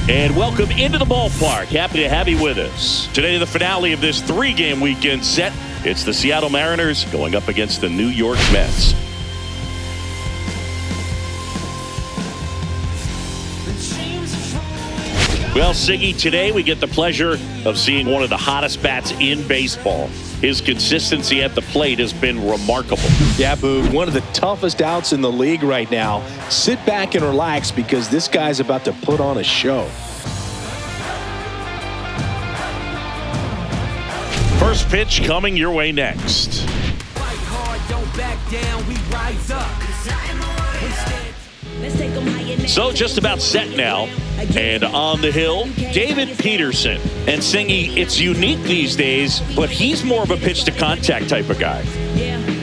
And welcome into the ballpark. Happy to have you with us. Today, the finale of this 3-game weekend set. It's the Seattle Mariners going up against the New York Mets. Well, Siggy, today we get the pleasure of seeing one of the hottest bats in baseball. His consistency at the plate has been remarkable. Yeah, Boog, one of the toughest outs in the league right now. Sit back and relax because this guy's about to put on a show. First pitch coming your way next. Fight hard, don't back down, we rise up. So just about set now. And on the hill, David Peterson. And Singy, it's unique these days, but he's more of a pitch-to-contact type of guy.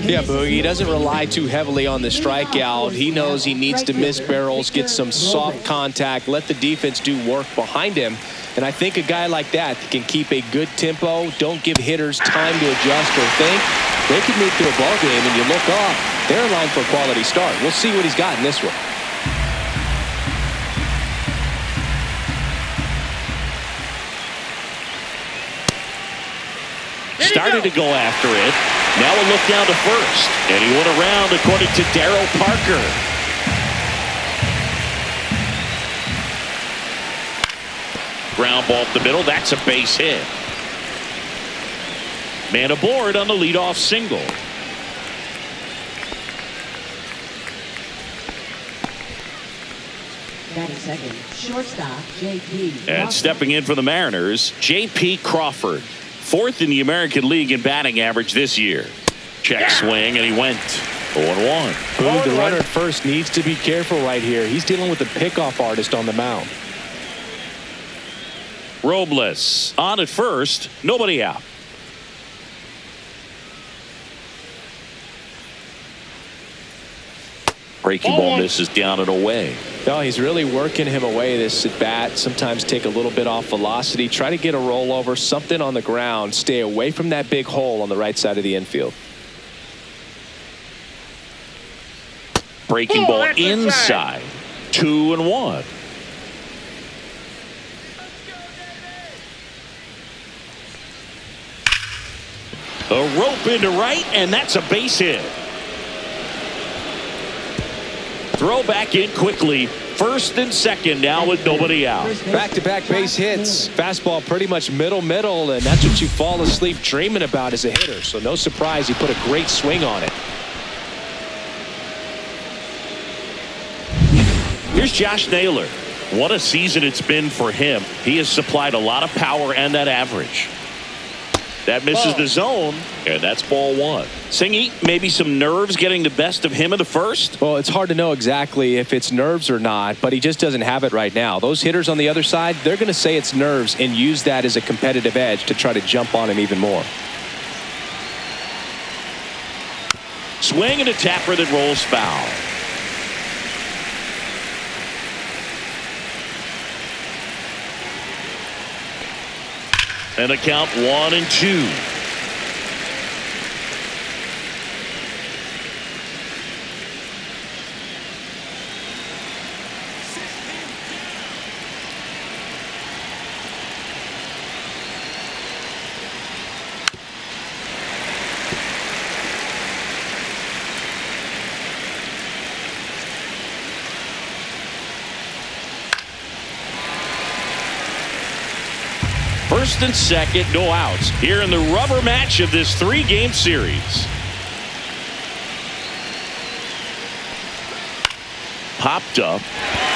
Yeah, Boog, he doesn't rely too heavily on the strikeout. He knows he needs to miss barrels, get some soft contact, let the defense do work behind him. And I think a guy like that can keep a good tempo, don't give hitters time to adjust or think. They could move through a ball game, and you look up, they're in line for a quality start. We'll see what he's got in this one. Started to go after it. Now a look down to first. And he went around according to Darryl Parker. Ground ball up the middle. That's a base hit. Man aboard on the leadoff single. Second, shortstop J.P. And stepping in for the Mariners, J.P. Crawford. 4th in the American League in batting average this year. Check swing, and he went 0-1. Boog, the runner at first needs to be careful right here. He's dealing with the pickoff artist on the mound. Robles on at first, nobody out. Breaking ball misses down and away. No, he's really working him away, this at bat. Sometimes take a little bit off velocity. Try to get a rollover, something on the ground. Stay away from that big hole on the right side of the infield. Breaking ball inside. 2-1. A rope into right, and that's a base hit. Throw back in quickly. First and second now with nobody out. Back-to-back base hits. Fastball pretty much middle, and that's what you fall asleep dreaming about as a hitter. So no surprise he put a great swing on it. Here's Josh Naylor. What a season it's been for him. He has supplied a lot of power and that average. That misses the zone, and that's ball 1. Singy, maybe some nerves getting the best of him in the first? Well, it's hard to know exactly if it's nerves or not, but he just doesn't have it right now. Those hitters on the other side, they're going to say it's nerves and use that as a competitive edge to try to jump on him even more. Swing and a tapper that rolls foul. And a count 1-2. First and second, no outs here in the rubber match of this 3-game series. Popped up.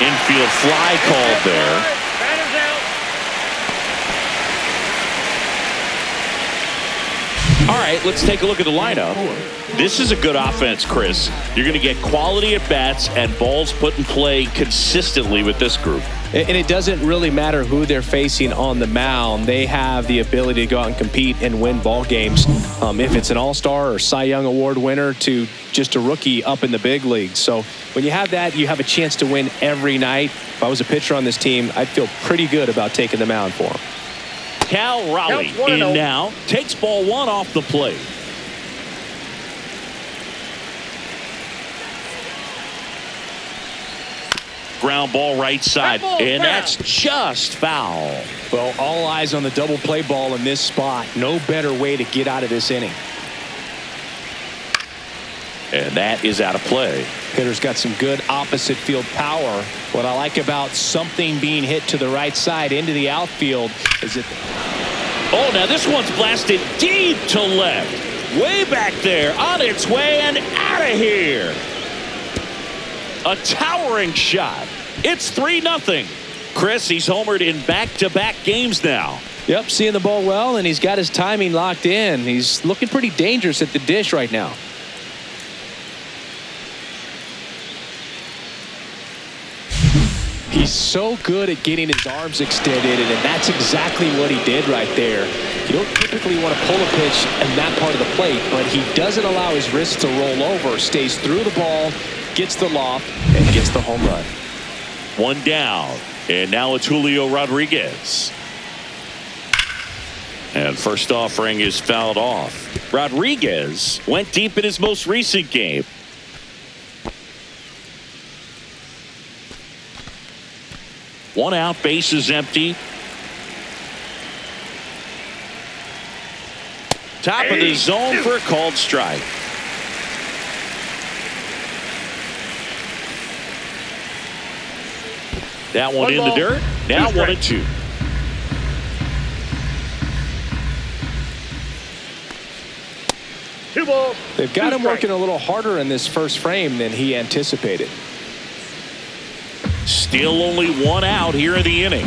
Infield fly called there. All right, let's take a look at the lineup. This is a good offense, Chris. You're going to get quality at bats and balls put in play consistently with this group. And it doesn't really matter who they're facing on the mound. They have the ability to go out and compete and win ball games. If it's an all-star or Cy Young Award winner to just a rookie up in the big leagues. So when you have that, you have a chance to win every night. If I was a pitcher on this team, I'd feel pretty good about taking the mound for him. Cal Raleigh in now. Takes ball 1 off the plate. Ground ball right side, and that's just foul. Well, all eyes on the double play ball in this spot. No better way to get out of this inning. And that is out of play. Hitter's got some good opposite field power. What I like about something being hit to the right side into the outfield is it. Oh, now this one's blasted deep to left. Way back there, on its way and out of here. A towering shot. It's 3-0. Chris, he's homered in back-to-back games now. Yep, seeing the ball well, and he's got his timing locked in. He's looking pretty dangerous at the dish right now. He's so good at getting his arms extended, and that's exactly what he did right there. You don't typically want to pull a pitch in that part of the plate, but he doesn't allow his wrists to roll over, stays through the ball, gets the loft, and gets the home run. One down, and now it's Julio Rodriguez. And first offering is fouled off. Rodriguez went deep in his most recent game. One out, base is empty. Top of the zone for a called strike. That one in the dirt. Now 1-2. They've got him working a little harder in this first frame than he anticipated. Still only one out here in the inning.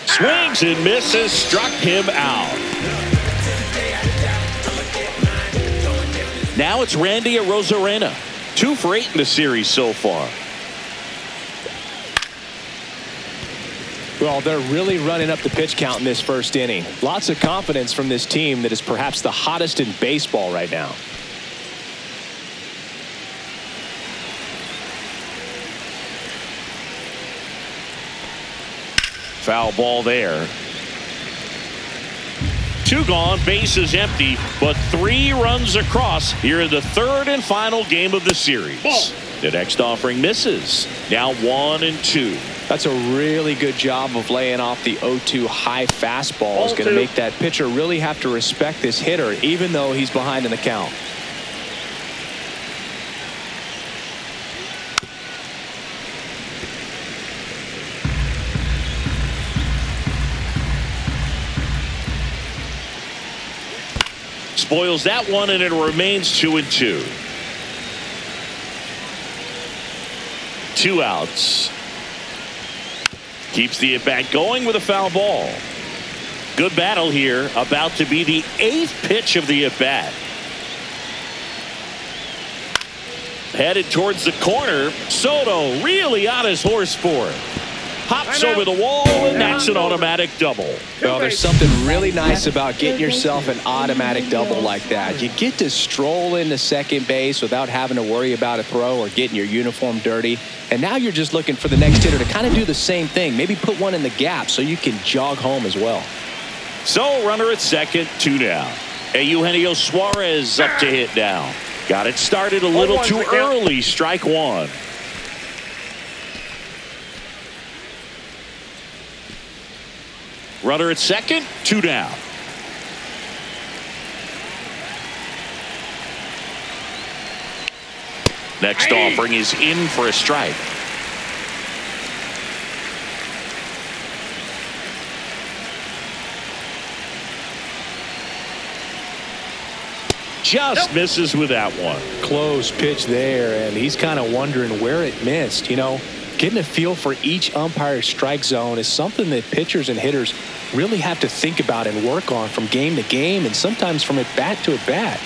Swings and misses, struck him out. Now it's Randy Arozarena. 2 for 8 in the series so far. Well, they're really running up the pitch count in this first inning. Lots of confidence from this team that is perhaps the hottest in baseball right now. Foul ball there. 2 gone, bases empty, but 3 runs across here in the third and final game of the series. The next offering misses. Now 1-2. That's a really good job of laying off the 0-2 high fastball. Is going to make that pitcher really have to respect this hitter, even though he's behind in the count. Spoils that one, and it remains 2-2. 2 outs. Keeps the at-bat going with a foul ball. Good battle here. About to be the 8th pitch of the at-bat. Headed towards the corner. Soto really on his horse for it. Hops over the wall, and that's an automatic double. Well, there's something really nice about getting yourself an automatic double like that. You get to stroll into second base without having to worry about a throw or getting your uniform dirty. And now you're just looking for the next hitter to kind of do the same thing. Maybe put one in the gap so you can jog home as well. So, runner at second, 2 down. Eugenio Suarez up to hit now. Got it started a little too early. Strike 1. Runner at second, 2 down. Next offering is in for a strike. Just misses with that one. Close pitch there, and he's kind of wondering where it missed. You know, getting a feel for each umpire's strike zone is something that pitchers and hitters really have to think about and work on from game to game, and sometimes from at-bat to at-bat.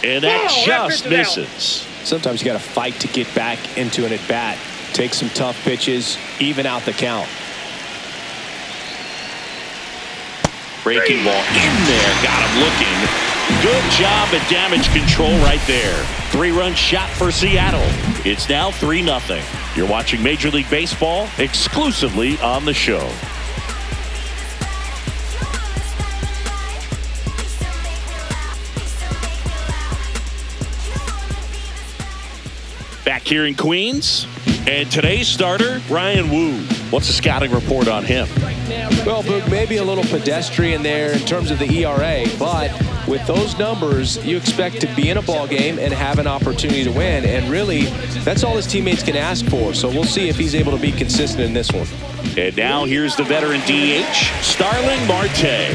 And that just misses. Sometimes you got to fight to get back into an at-bat. Take some tough pitches, even out the count. Breaking ball in there, got him looking. Good job at damage control right there. 3-run shot for Seattle. It's now 3-0. You're watching Major League Baseball exclusively on the show. Back here in Queens. And today's starter, Ryan Wu. What's the scouting report on him? Well, Boog, maybe a little pedestrian there in terms of the ERA, but with those numbers, you expect to be in a ball game and have an opportunity to win. And really, that's all his teammates can ask for. So we'll see if he's able to be consistent in this one. And now here's the veteran DH, Starling Marte.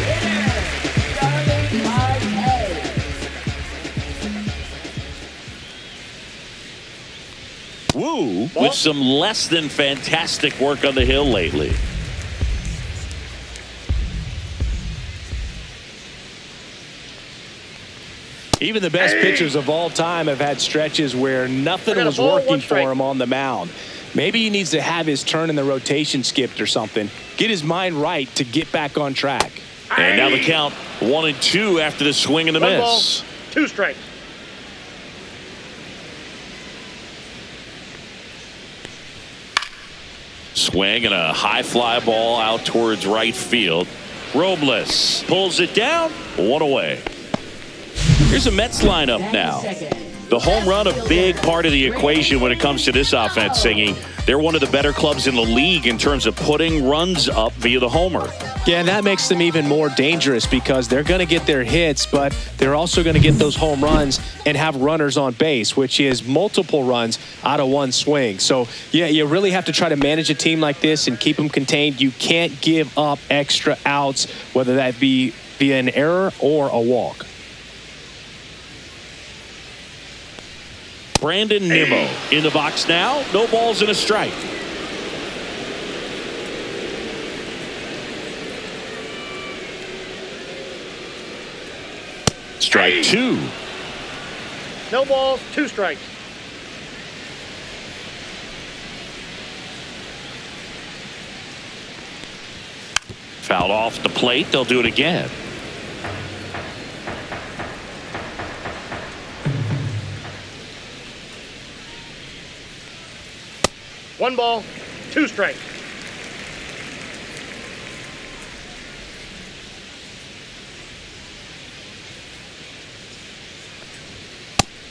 Wu with some less than fantastic work on the hill lately. Even the best pitchers of all time have had stretches where nothing was working for him on the mound. Maybe he needs to have his turn in the rotation skipped or something. Get his mind right to get back on track. And now the count 1-2 after the swing and the miss. 2 strikes. Swing and a high fly ball out towards right field. Robles pulls it down. 1 away. Here's a Mets lineup now. The home run, a big part of the equation when it comes to this offense, Singing. They're one of the better clubs in the league in terms of putting runs up via the homer. Yeah, and that makes them even more dangerous because they're going to get their hits, but they're also going to get those home runs and have runners on base, which is multiple runs out of one swing. So, yeah, you really have to try to manage a team like this and keep them contained. You can't give up extra outs, whether that be via an error or a walk. Brandon Nimmo in the box now. No balls and a strike. Strike 2. No balls, 2 strikes. Fouled off the plate. They'll do it again. One ball, 2 strikes.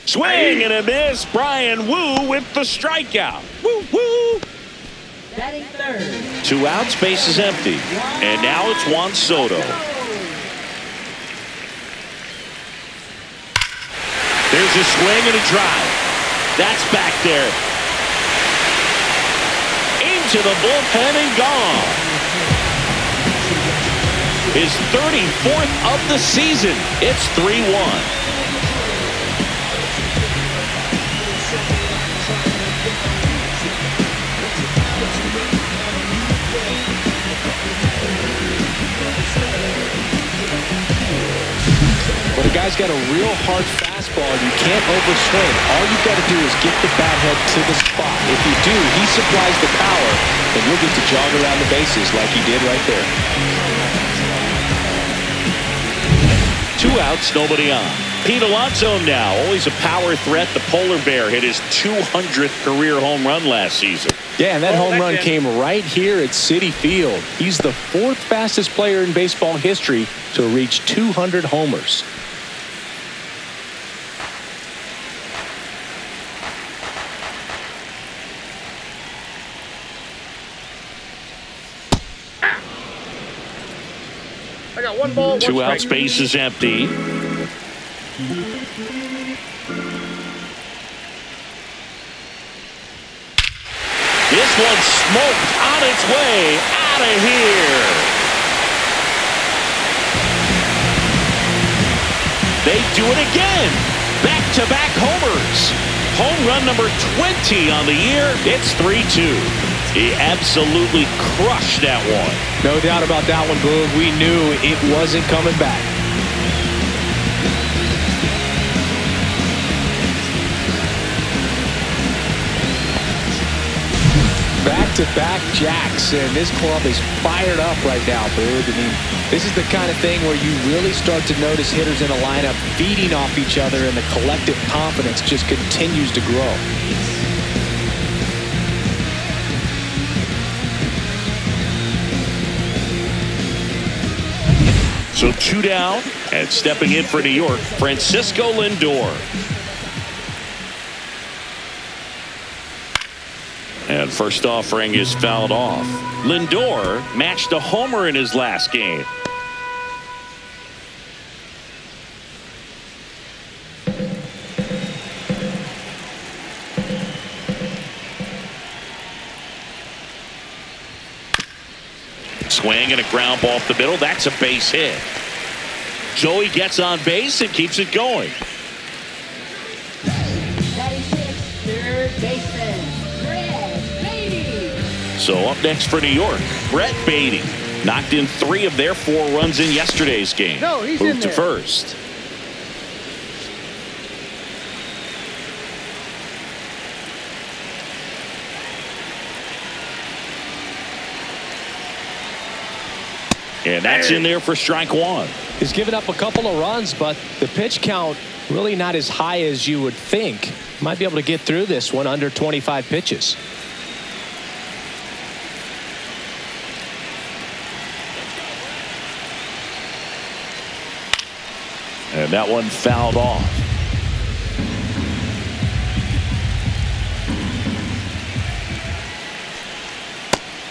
Swing and a miss. Brian Wu with the strikeout. Woo, woo. Batting third. 2 outs, base is empty. And now it's Juan Soto. There's a swing and a drive. That's back there. Into the bullpen and gone. His 34th of the season. It's 3-1. When a guy's got a real hard fastball, you can't overswing. All you've got to do is get the bat head to the spot. If you do, he supplies the power, and you'll get to jog around the bases like he did right there. 2 outs, nobody on. Pete Alonso now, always a power threat. The polar bear hit his 200th career home run last season. Yeah, and that home run came right here at Citi Field. He's the 4th fastest player in baseball history to reach 200 homers. I got 1 ball, 1 2 strike. outs, base is empty. This one's smoked on its way out of here. They do it again. Back-to-back homers. Home run number 20 on the year. It's 3-2. He absolutely crushed that one. No doubt about that one, Boog. We knew it wasn't coming back. Back-to-back jacks, and this club is fired up right now, Boog. I mean, this is the kind of thing where you really start to notice hitters in a lineup feeding off each other, and the collective confidence just continues to grow. So 2 down, and stepping in for New York, Francisco Lindor. And first offering is fouled off. Lindor matched a homer in his last game. Swing and a ground ball off the middle. That's a base hit. Joey gets on base and keeps it going. 96, third baseman, Brett Beatty. So up next for New York, Brett Beatty knocked in 3 of their 4 runs in yesterday's game. No, he's Moved in to there. first. And that's in there for strike 1. He's given up a couple of runs, but the pitch count really not as high as you would think. Might be able to get through this one under 25 pitches. And that one fouled off.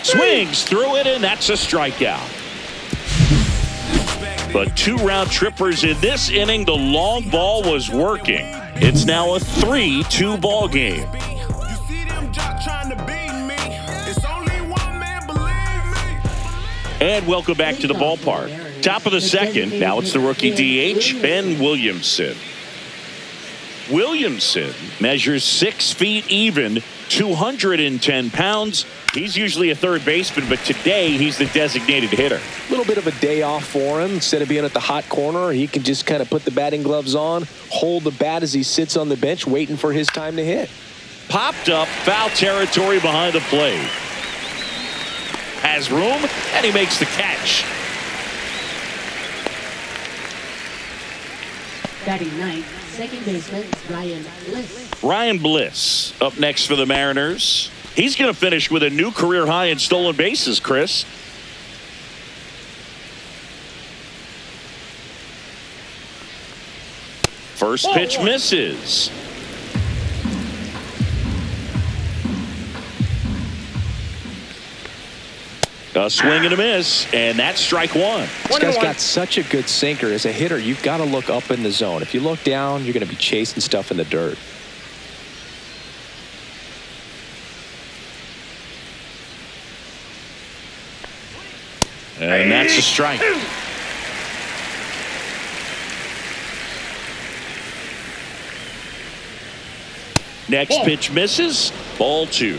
Swings through it, and that's a strikeout. But 2 round trippers in this inning. The long ball was working. It's now a 3-2 ball game. And welcome back to the ballpark. Top of the second. Now it's the rookie DH, Ben Williamson. Williamson measures 6 feet even, 210 pounds. He's usually a third baseman, but today he's the designated hitter. A little bit of a day off for him. Instead of being at the hot corner, he can just kind of put the batting gloves on, hold the bat as he sits on the bench waiting for his time to hit. Popped up, foul territory behind the plate. Has room, and he makes the catch. Batting ninth, second baseman, Ryan Bliss. Ryan Bliss up next for the Mariners. He's going to finish with a new career high in stolen bases, Chris. First pitch misses. A swing and a miss, and that's strike 1. This guy's got such a good sinker. As a hitter, you've got to look up in the zone. If you look down, you're going to be chasing stuff in the dirt. And that's a strike. Next pitch misses. Ball 2.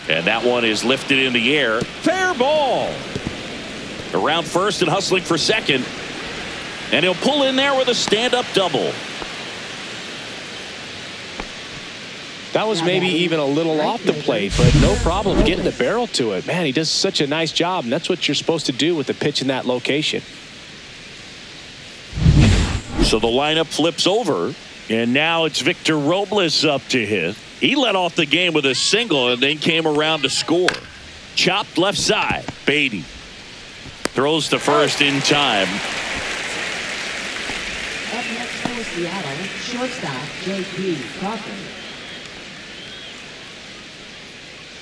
And that one is lifted in the air. Fair ball. Around first and hustling for second. And he'll pull in there with a stand-up double. That was maybe even a little off the plate, but no problem getting the barrel to it. Man, he does such a nice job, and that's what you're supposed to do with the pitch in that location. So the lineup flips over, and now it's Victor Robles up to hit. He led off the game with a single and then came around to score. Chopped left side. Beatty throws to first in time. Up next for Seattle, shortstop J.P. Crawford.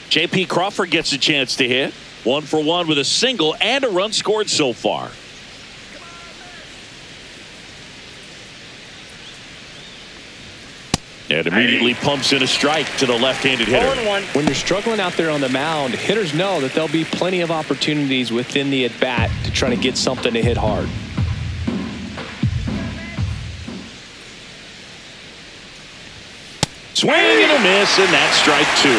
J.P. Crawford gets a chance to hit. 1 for 1 with a single and a run scored so far. And immediately pumps in a strike to the left-handed hitter. 0-1. When you're struggling out there on the mound, hitters know that there'll be plenty of opportunities within the at-bat to try to get something to hit hard. Swing and a miss, and that's strike 2.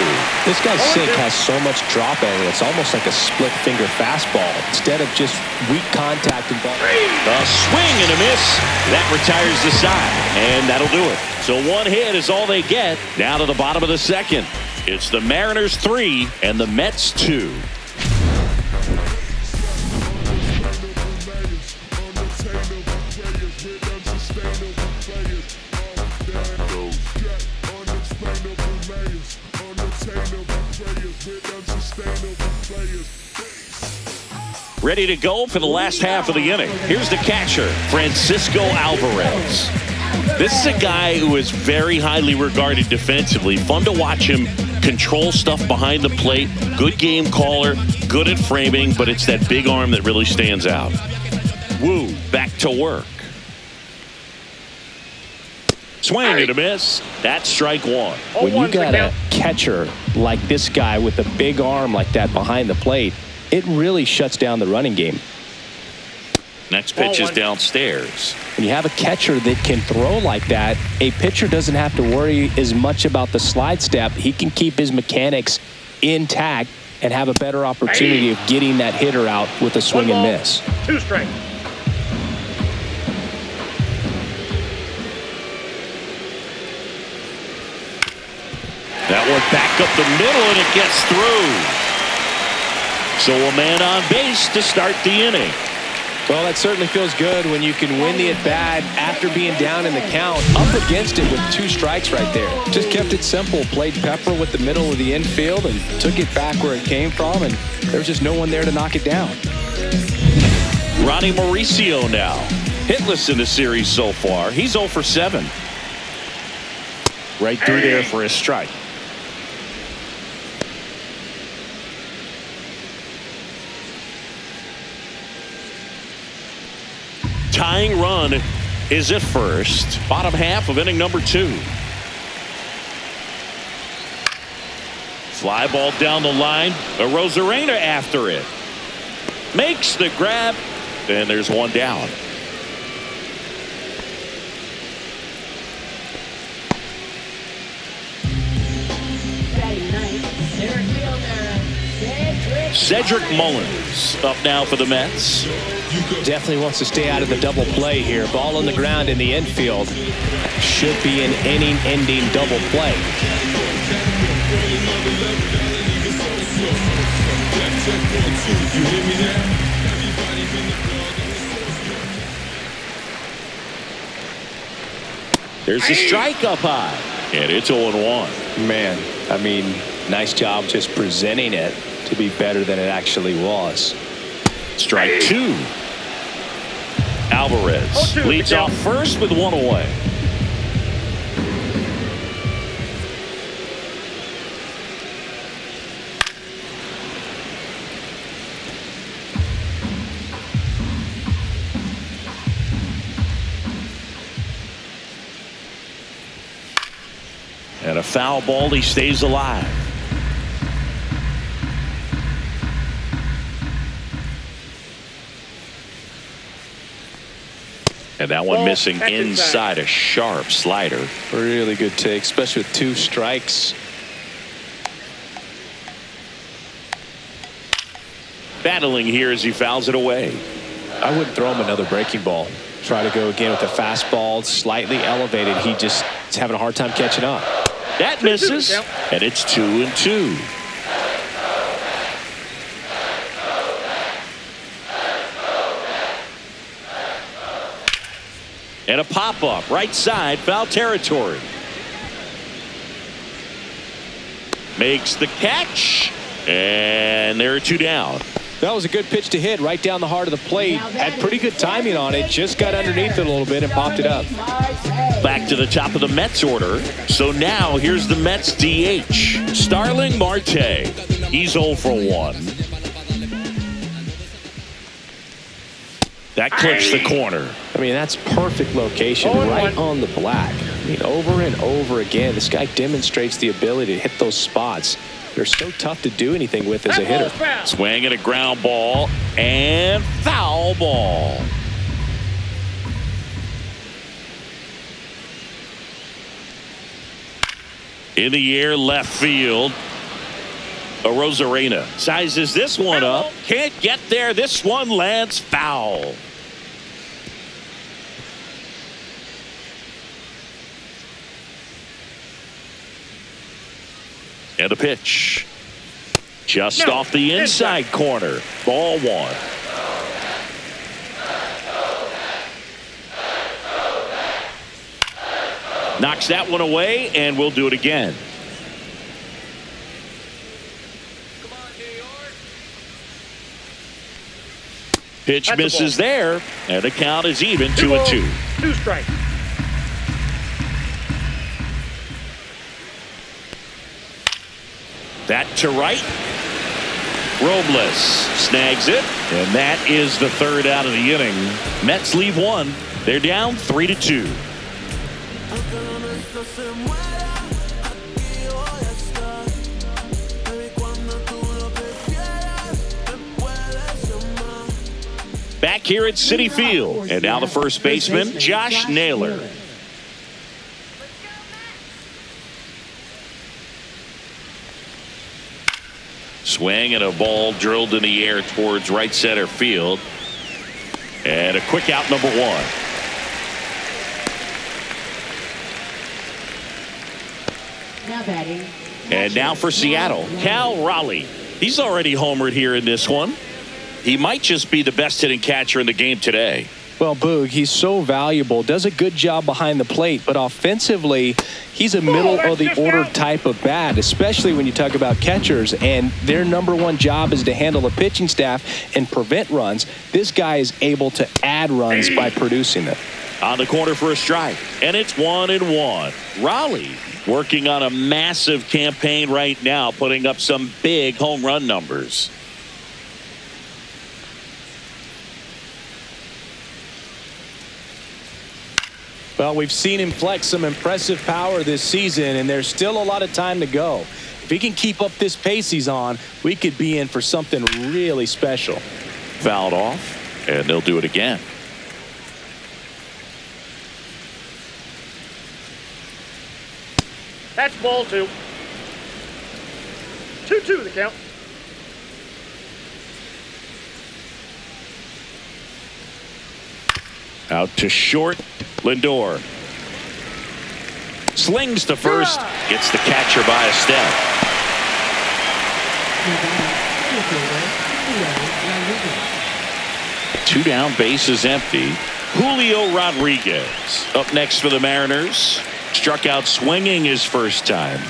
This guy's sink has so much drop angle, it's almost like a split finger fastball instead of just weak contact and ball. A swing and a miss. That retires the side, and that'll do it. So 1 hit is all they get. Down to the bottom of the second. It's the Mariners 3 and the Mets 2. Ready to go for the last half of the inning. Here's the catcher, Francisco Alvarez. This is a guy who is very highly regarded defensively. Fun to watch him control stuff behind the plate. Good game caller, good at framing, but it's that big arm that really stands out. Woo, back to work. Swing and a miss. That's strike one. When you got a catcher like this guy with a big arm like that behind the plate, it really shuts down the running game. Next pitch is downstairs. When you have a catcher that can throw like that, a pitcher doesn't have to worry as much about the slide step. He can keep his mechanics intact and have a better opportunity of getting that hitter out with a swing and miss. 2 strikes. That one back up the middle, and it gets through. So a man on base to start the inning. Well, that certainly feels good when you can win the at-bat after being down in the count, up against it with 2 strikes right there. Just kept it simple, played pepper with the middle of the infield and took it back where it came from, and there's just no one there to knock it down. Ronnie Mauricio now. Hitless in the series so far. He's 0 for 7. Right through there for a strike. Tying run is at first. Bottom half of inning number 2. Fly ball down the line. Rosarena after it. Makes the grab. And there's one down. Cedric Mullins up now for the Mets. Definitely wants to stay out of the double play here. Ball on the ground in the infield. Should be an inning-ending double play. There's a strike up high. And it's 0-1. Man, I mean, nice job just presenting it to be better than it actually was. Strike 2. Alvarez leads off first with 1 away. And a foul ball, he stays alive. And that one missing inside, a sharp slider. Really good take, especially with 2 strikes. Battling here as he fouls it away. I wouldn't throw him another breaking ball. Try to go again with the fastball, slightly elevated. He just is having a hard time catching up. That misses, and it's 2-2. And a pop-up, right side, foul territory. Makes the catch, and there are 2 down. That was a good pitch to hit right down the heart of the plate. Had pretty good timing on it. Just got underneath it a little bit and popped it up. Back to the top of the Mets order. So now here's the Mets DH. Starling Marte. He's 0 for 1. That clips the corner. I mean, that's perfect location right on the black. I mean, over and over again, this guy demonstrates the ability to hit those spots. They're so tough to do anything with as a hitter. Swing and a ground ball and foul ball. In the air, left field. Rosarena sizes this one up. Can't get there. This one lands foul. And a pitch. Just off the inside corner. Ball 1. Knocks that one away, and we'll do it again. Pitch That's a misses ball. there, and the count is even, 2-2. balls, 2 strikes. That to right. Robles snags it, and that is the third out of the inning. Mets leave one. They're down 3-2. Back here at Citi Field, and now the first baseman, Josh Naylor. Swing and a ball drilled in the air towards right center field. And a quick out, number 1. Now batting. And now for Seattle, Cal Raleigh. He's already homered here in this one. He might just be the best hitting catcher in the game today. Well, Boog, he's so valuable, does a good job behind the plate, but offensively, he's a middle of the order type of bat, especially when you talk about catchers, and their number one job is to handle the pitching staff and prevent runs. This guy is able to add runs by producing them. On the corner for a strike, and it's 1-1. Raleigh working on a massive campaign right now, putting up some big home run numbers. Well, we've seen him flex some impressive power this season, and there's still a lot of time to go. If he can keep up this pace he's on, we could be in for something really special. Fouled off, and they'll do it again. That's ball 2. 2-2 the count. Out to short, Lindor. Slings to first, gets the catcher by a step. Two down, bases empty. Julio Rodriguez up next for the Mariners. Struck out swinging his first time.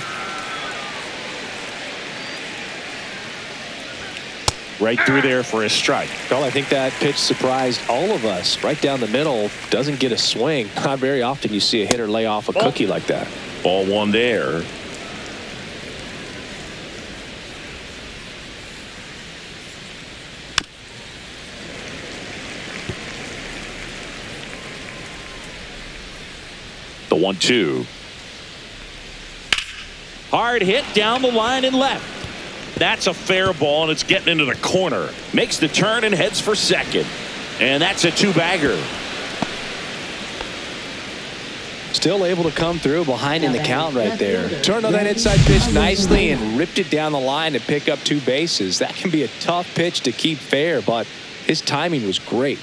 Right through there for a strike. Well, I think that pitch surprised all of us. Right down the middle, doesn't get a swing. Not very often you see a hitter lay off a cookie like that. Ball 1 there. The 1-2. Hard hit down the line and left. That's a fair ball, and it's getting into the corner. Makes the turn and heads for second. And that's a 2-bagger. Still able to come through behind in the count right there. Turned on that inside pitch nicely and ripped it down the line to pick up 2 bases. That can be a tough pitch to keep fair, but his timing was great.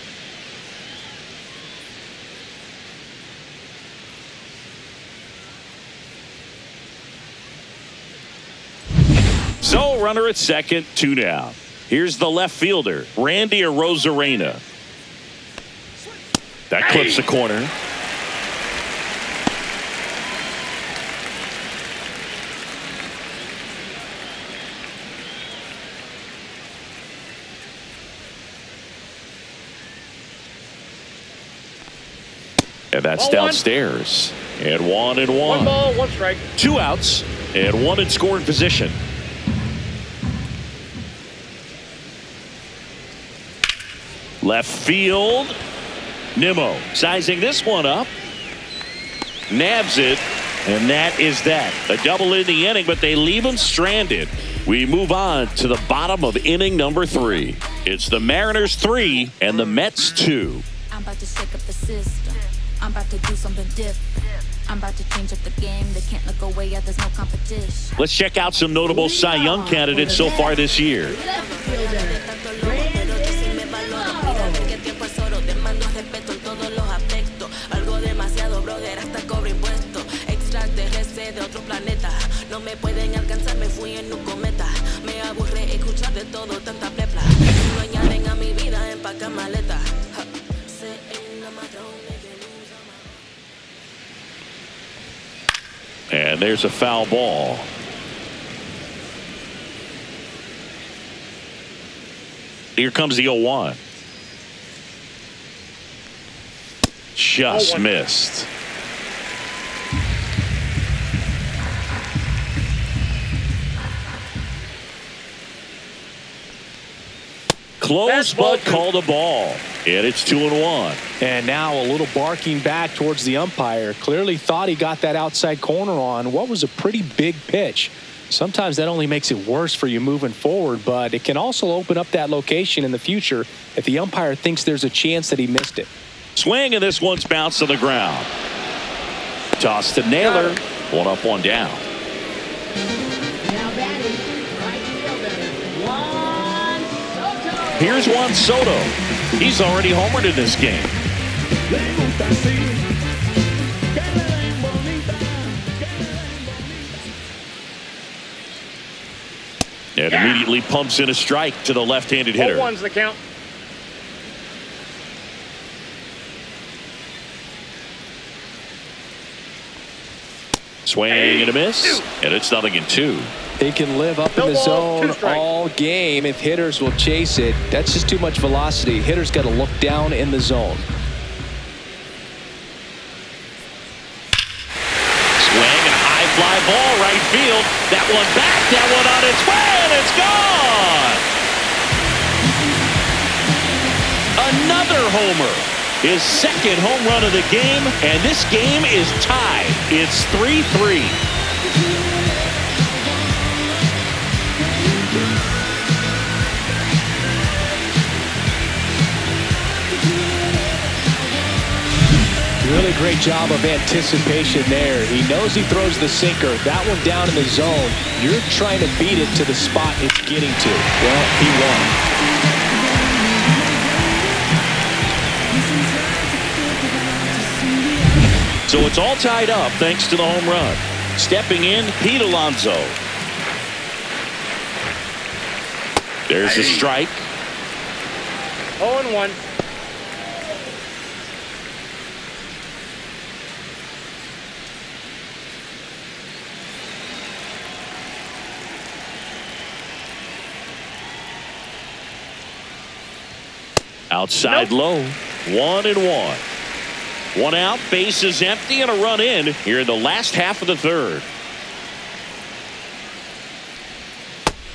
So runner at second, 2 down. Here's the left fielder, Randy Arozarena. That clips the corner. And that's Ball downstairs. And 1-1. 1 ball, 1 strike. 2 outs and 1 in scoring position. Left field. Nimmo sizing this one up. Nabs it. And that is that. A double in the inning, but they leave him stranded. We move on to the bottom of inning number 3. It's the Mariners 3 and the Mets 2. I'm about to shake up the system. I'm about to do something different. I'm about to change up the game. They can't look away. Yeah, there's no competition. Let's check out some notable Cy Young candidates so far this year. And there's a foul ball. Here comes the 0-1. Just missed. Close, but called a ball. And it's 2-1. And now a little barking back towards the umpire. Clearly thought he got that outside corner on what was a pretty big pitch. Sometimes that only makes it worse for you moving forward, but it can also open up that location in the future if the umpire thinks there's a chance that he missed it. Swing, and this one's bounced to the ground. Toss to Naylor. One up, one down. Now batting, right fielder, Juan Soto. Here's Juan Soto. He's already homered in this game. And immediately pumps in a strike to the left-handed hitter. 0-1's the count. Swing and a miss, and it's 0-2. He can live up in the zone all game if hitters will chase it. That's just too much velocity. Hitters got to look down in the zone. Swing and high fly ball right field. That one back, that one on its way, and it's gone. Another homer. His second home run of the game, and this game is tied. It's 3-3. Really great job of anticipation there. He knows he throws the sinker. That one down in the zone. You're trying to beat it to the spot it's getting to. Well, he won. So it's all tied up thanks to the home run. Stepping in, Pete Alonso. There's the strike. 0-1. Outside low. 1-1. One out, base is empty, and a run in here in the last half of the third.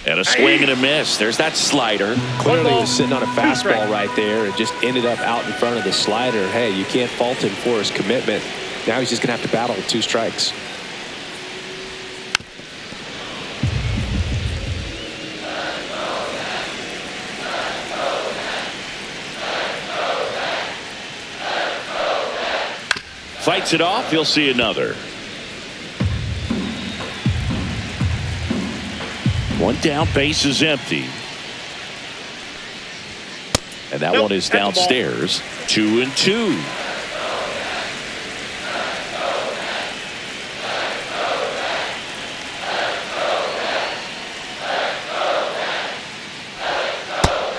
And a swing and a miss. There's that slider. Clearly he was sitting on a fastball right there and just ended up out in front of the slider. Hey, you can't fault him for his commitment. Now he's just going to have to battle with 2 strikes. Fights it off. He'll see another. One down, base is empty. And that one is downstairs. 2-2.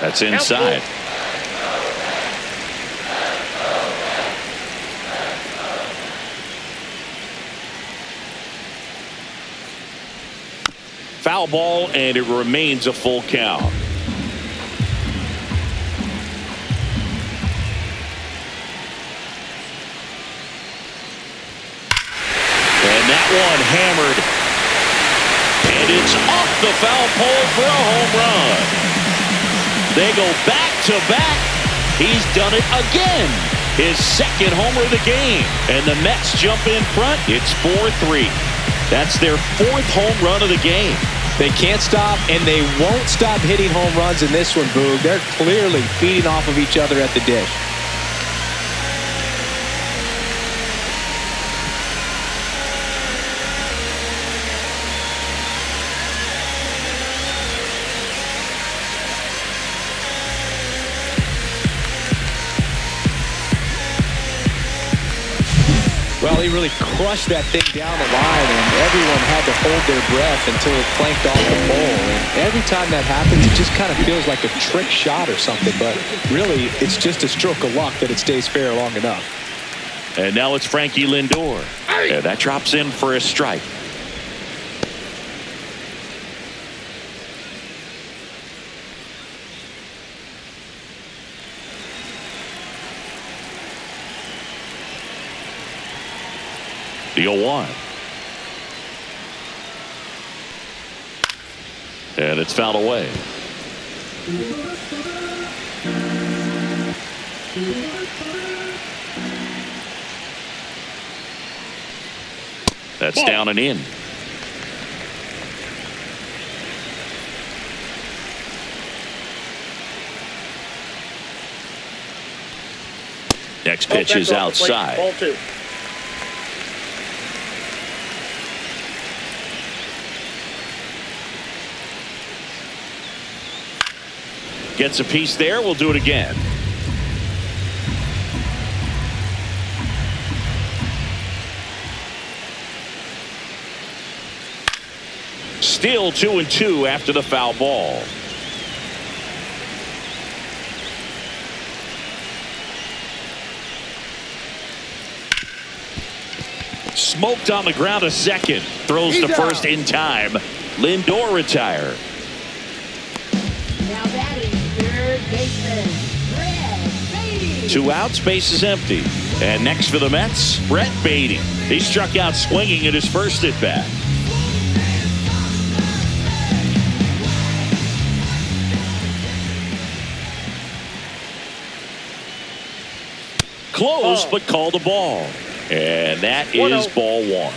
That's inside. Foul ball, and it remains a full count. And that one hammered. And it's off the foul pole for a home run. They go back to back. He's done it again. His second homer of the game. And the Mets jump in front. It's 4-3. That's their 4th home run of the game. They can't stop, and they won't stop hitting home runs in this one, Boog. They're clearly feeding off of each other at the dish. Well, he really crushed that thing down the line, and everyone had to hold their breath until it clanked off the pole. And every time that happens, it just kind of feels like a trick shot or something. But really, it's just a stroke of luck that it stays fair long enough. And now it's Frankie Lindor. And that drops in for a strike. The 0-1. And it's fouled away. That's down and in. Next pitch is outside. Ball 2. Gets a piece there. We'll do it again. Still 2-2 after the foul ball. Smoked on the ground a second. Throws to first in time. Lindor retired. Now batting third baseman, Brett Beatty. 2 outs, base is empty. And next for the Mets, Brett Beatty. He struck out swinging at his first at bat. Close, but called a ball. And that is ball 1.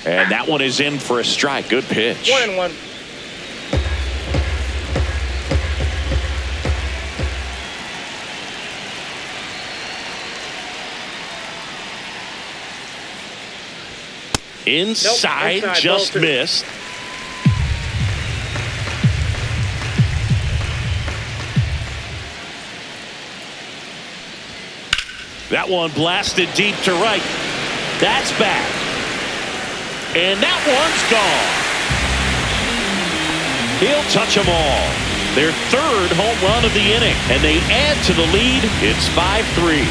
And that one is in for a strike. Good pitch. 1-1. Inside, nope, just missed. That one blasted deep to right. That's back. And that one's gone. He'll touch them all. Their third home run of the inning. And they add to the lead. It's 5-3.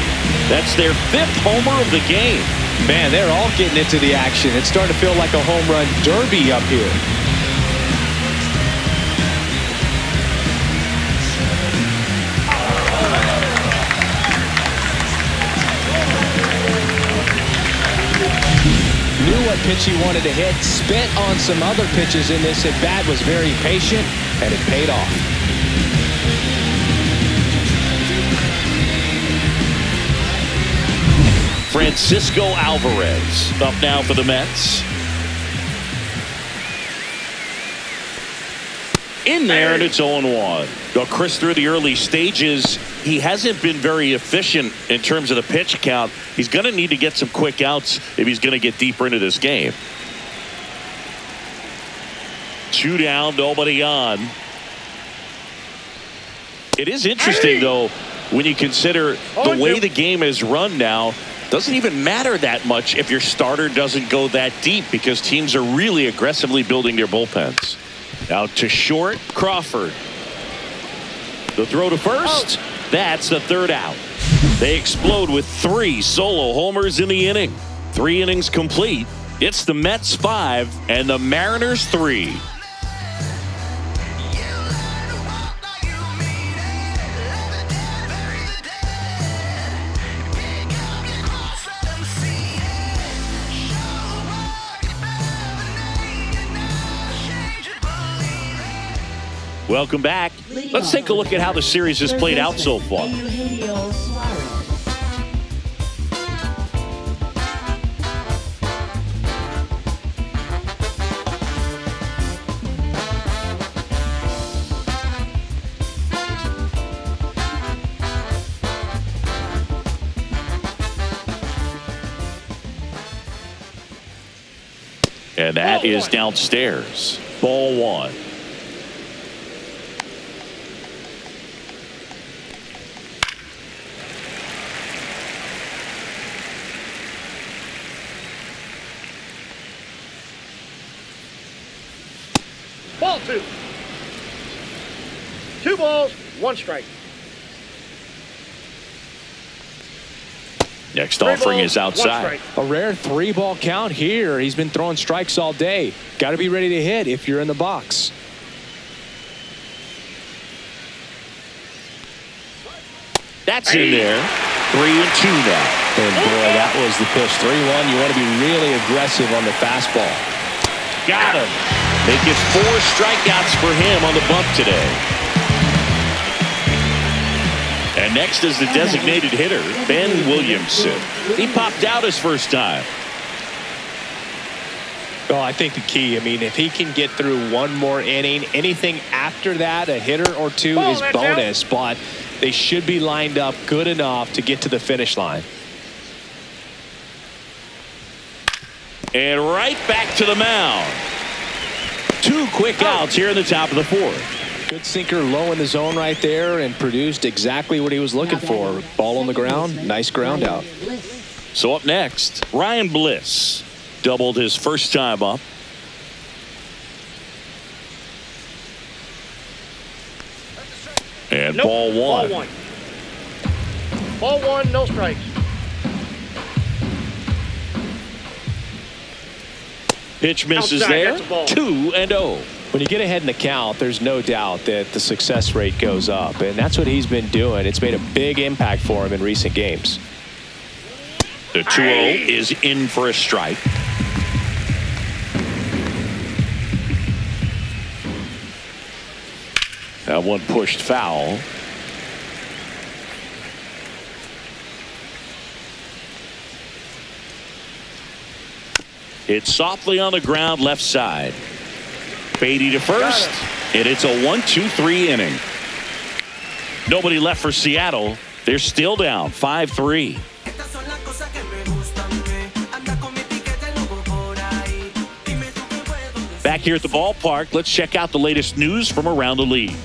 That's their 5th homer of the game. Man, they're all getting into the action. It's starting to feel like a home run derby up here. Knew what pitch he wanted to hit, spent on some other pitches in this at bat, was very patient, and it paid off. Francisco Alvarez up now for the Mets. In there, and it's 0-1. Now, Chris, through the early stages, he hasn't been very efficient in terms of the pitch count. He's going to need to get some quick outs if he's going to get deeper into this game. 2 down, nobody on. It is interesting, though, when you consider the way the game is run now. Doesn't even matter that much if your starter doesn't go that deep because teams are really aggressively building their bullpens. Out to short, Crawford. The throw to first. That's the 3rd out. They explode with 3 solo homers in the inning. 3 innings complete. It's the Mets 5 and the Mariners 3. Welcome back. Let's take a look at how the series has played out so far. And that is downstairs. Ball 1. Ball 2. 2 balls, 1 strike. Next offering is outside. A rare 3-ball count here. He's been throwing strikes all day. Got to be ready to hit if you're in the box. That's in there. 3-2 now. And boy, that was the pitch. 3-1. You want to be really aggressive on the fastball. Got him. Make it 4 strikeouts for him on the bump today. And next is the designated hitter, Ben Williamson. He popped out his first time. Well, I think the key, if he can get through one more inning, anything after that, a hitter or two is bonus, but they should be lined up good enough to get to the finish line. And right back to the mound. 2 quick outs here in the top of the 4th. Good sinker low in the zone right there and produced exactly what he was looking for. Ball on the ground, nice ground out. So up next, Ryan Bliss doubled his first time up. And ball 1. Ball 1, no strikes. Pitch misses there. 2-0. When you get ahead in the count, there's no doubt that the success rate goes up, and that's what he's been doing. It's made a big impact for him in recent games. The 2-0 is in for a strike. That one pushed foul. It's softly on the ground left side. Beatty to first, and it's a 1-2-3 inning. Nobody left for Seattle. They're still down 5-3. Back here at the ballpark, let's check out the latest news from around the league.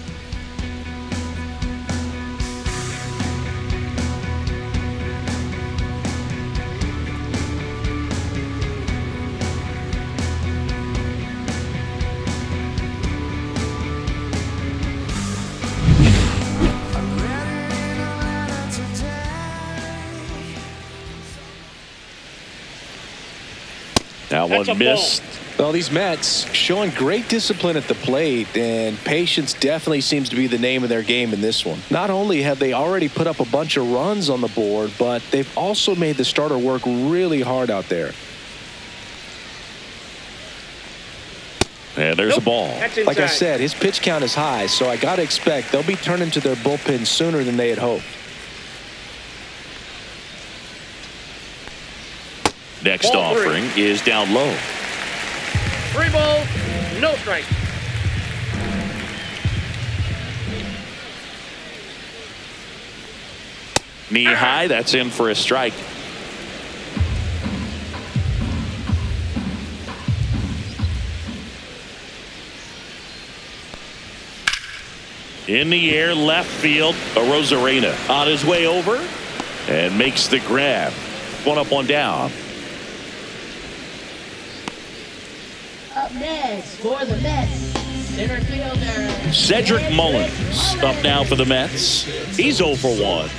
That one missed. Well, these Mets showing great discipline at the plate, and patience definitely seems to be the name of their game in this one. Not only have they already put up a bunch of runs on the board, but they've also made the starter work really hard out there. And there's a ball. Like I said, his pitch count is high, so I got to expect they'll be turning to their bullpen sooner than they had hoped. Next offering is down low. 3 balls, no strike. Knee high, that's in for a strike. In the air, left field, Arozarena on his way over and makes the grab. 1 up, 1 down. Up next for the Mets, center fielder Cedric Mullins up now for the Mets. He's 0 for 1.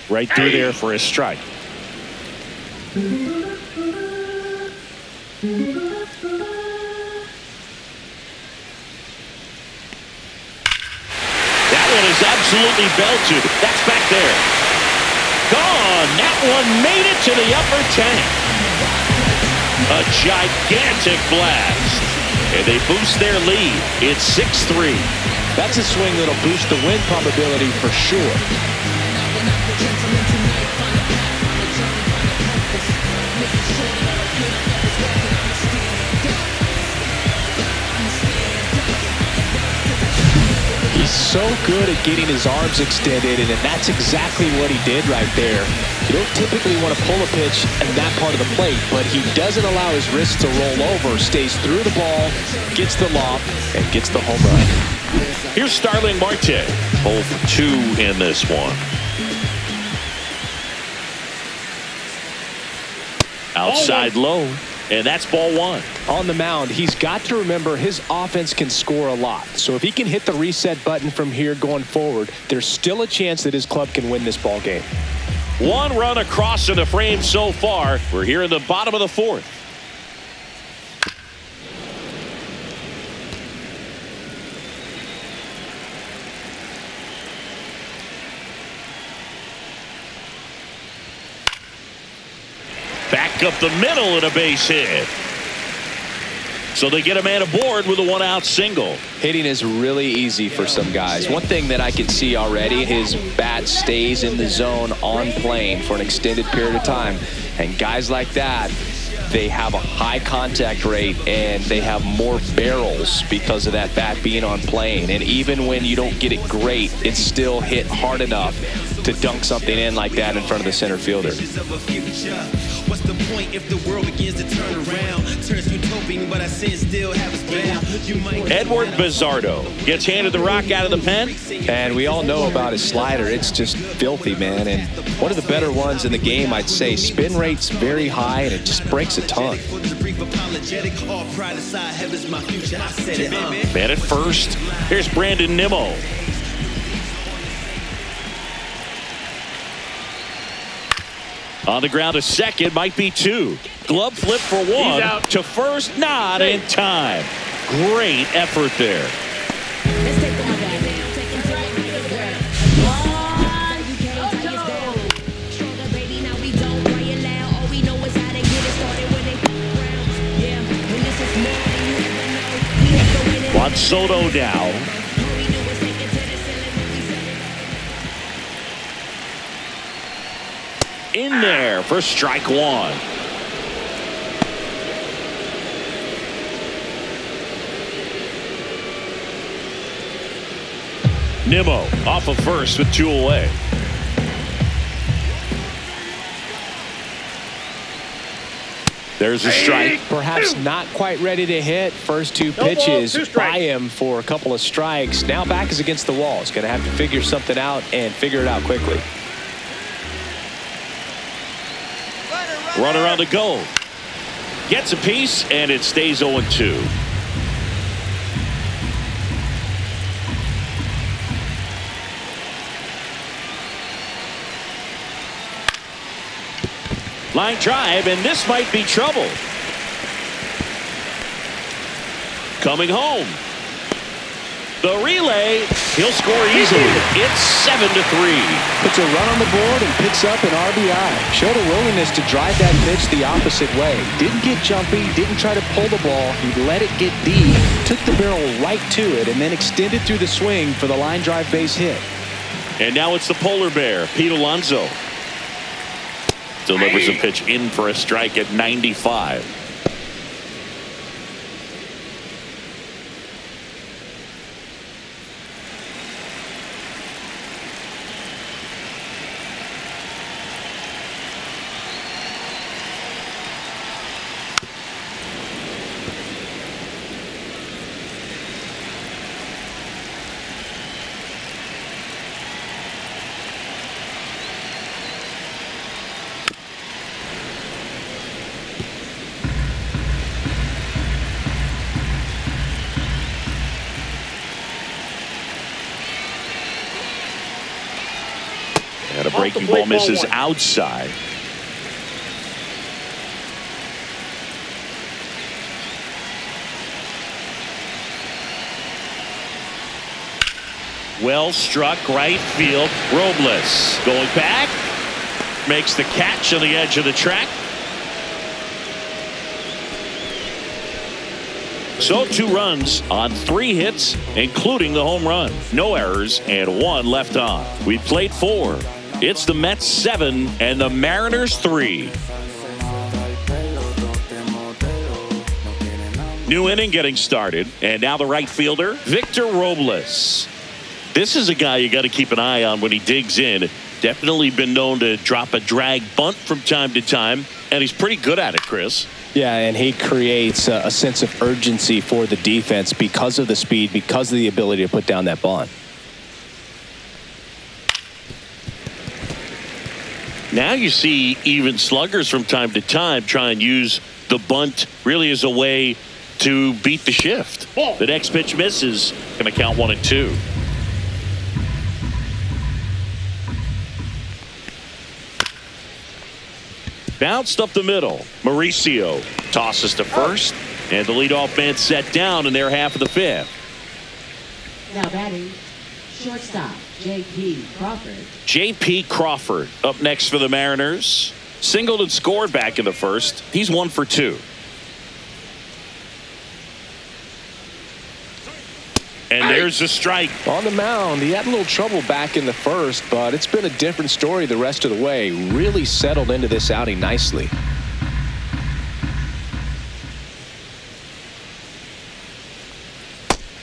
Right through there for a strike. That one is absolutely belted. That's back there. Gone. That one made it to the upper tank. A gigantic blast. And they boost their lead. It's 6-3. That's a swing that'll boost the win probability for sure. He's so good at getting his arms extended, and that's exactly what he did right there. You don't typically want to pull a pitch in that part of the plate, but he doesn't allow his wrist to roll over, stays through the ball, gets the lob, and gets the home run. Here's Starling Marte, 0 for 2 in this one. Outside low, and that's ball 1. On the mound, he's got to remember his offense can score a lot. So if he can hit the reset button from here going forward, there's still a chance that his club can win this ball game. 1 run across in the frame so far. We're here in the bottom of the 4th. Back up the middle and a base hit. So they get a man aboard with a 1-out single. Hitting is really easy for some guys. One thing that I can see already, his bat stays in the zone on plane for an extended period of time. And guys like that, they have a high contact rate and they have more barrels because of that bat being on plane. And even when you don't get it great, it's still hit hard enough to dunk something in like that in front of the center fielder. What's the point if the world begins to turn around? Turns utopian, but I sin still have us bound. Edward Bizzardo gets handed the rock out of the pen. And we all know about his slider. It's just filthy, man. And one of the better ones in the game, I'd say. Spin rate's very high, and it just breaks a ton. Man at first. Here's Brandon Nimmo. On the ground to second, might be two. Glove flip for one. He's out. To first, not in time. Great effort there. Let's take them back. Take them to the Stronger, baby, now we don't cry it loud. All we know is how to get it started when they round. Yeah, when this is more than you ever know. We have to win it. Juan Soto now. All we do is take it to the ceiling when we set it. In there for strike one. Nimmo off of first with two away. There's a strike. Perhaps not quite ready to hit. First two No ball, pitches 2 strikes. by him for a couple of strikes. Now back is against the wall. He's going to have to figure something out and figure it out quickly. Runner on the go. Gets a piece, and it stays 0-2. Line drive, and this might be trouble. Coming home. The relay, he'll score easily. It's 7-3. Puts a run on the board and picks up an RBI. Showed a willingness to drive that pitch the opposite way. Didn't get jumpy, didn't try to pull the ball. He let it get deep, took the barrel right to it, and then extended through the swing for the line drive base hit. And now it's the polar bear, Pete Alonso. Delivers a pitch in for a strike at 95. And a breaking ball misses outside. Well struck right field. Robles going back. Makes the catch on the edge of the track. So 2 runs on 3 hits, including the home run. No errors and 1 left on. We played 4. It's the Mets 7 and the Mariners 3. New inning getting started. And now the right fielder, Victor Robles. This is a guy you got to keep an eye on when he digs in. Definitely been known to drop a drag bunt from time to time. And he's pretty good at it, Chris. Yeah, and he creates a sense of urgency for the defense because of the speed, because of the ability to put down that bunt. Now you see even sluggers from time to time try and use the bunt really as a way to beat the shift. The next pitch misses. Going to count 1-2. Bounced up the middle. Mauricio tosses to first. And the leadoff man set down in their half of the 5th. Now batting, shortstop, J.P. Crawford. J.P. Crawford up next for the Mariners. Singled and scored back in the first. He's 1 for 2. And there's a strike. On the mound, he had a little trouble back in the first, but it's been a different story the rest of the way. Really settled into this outing nicely.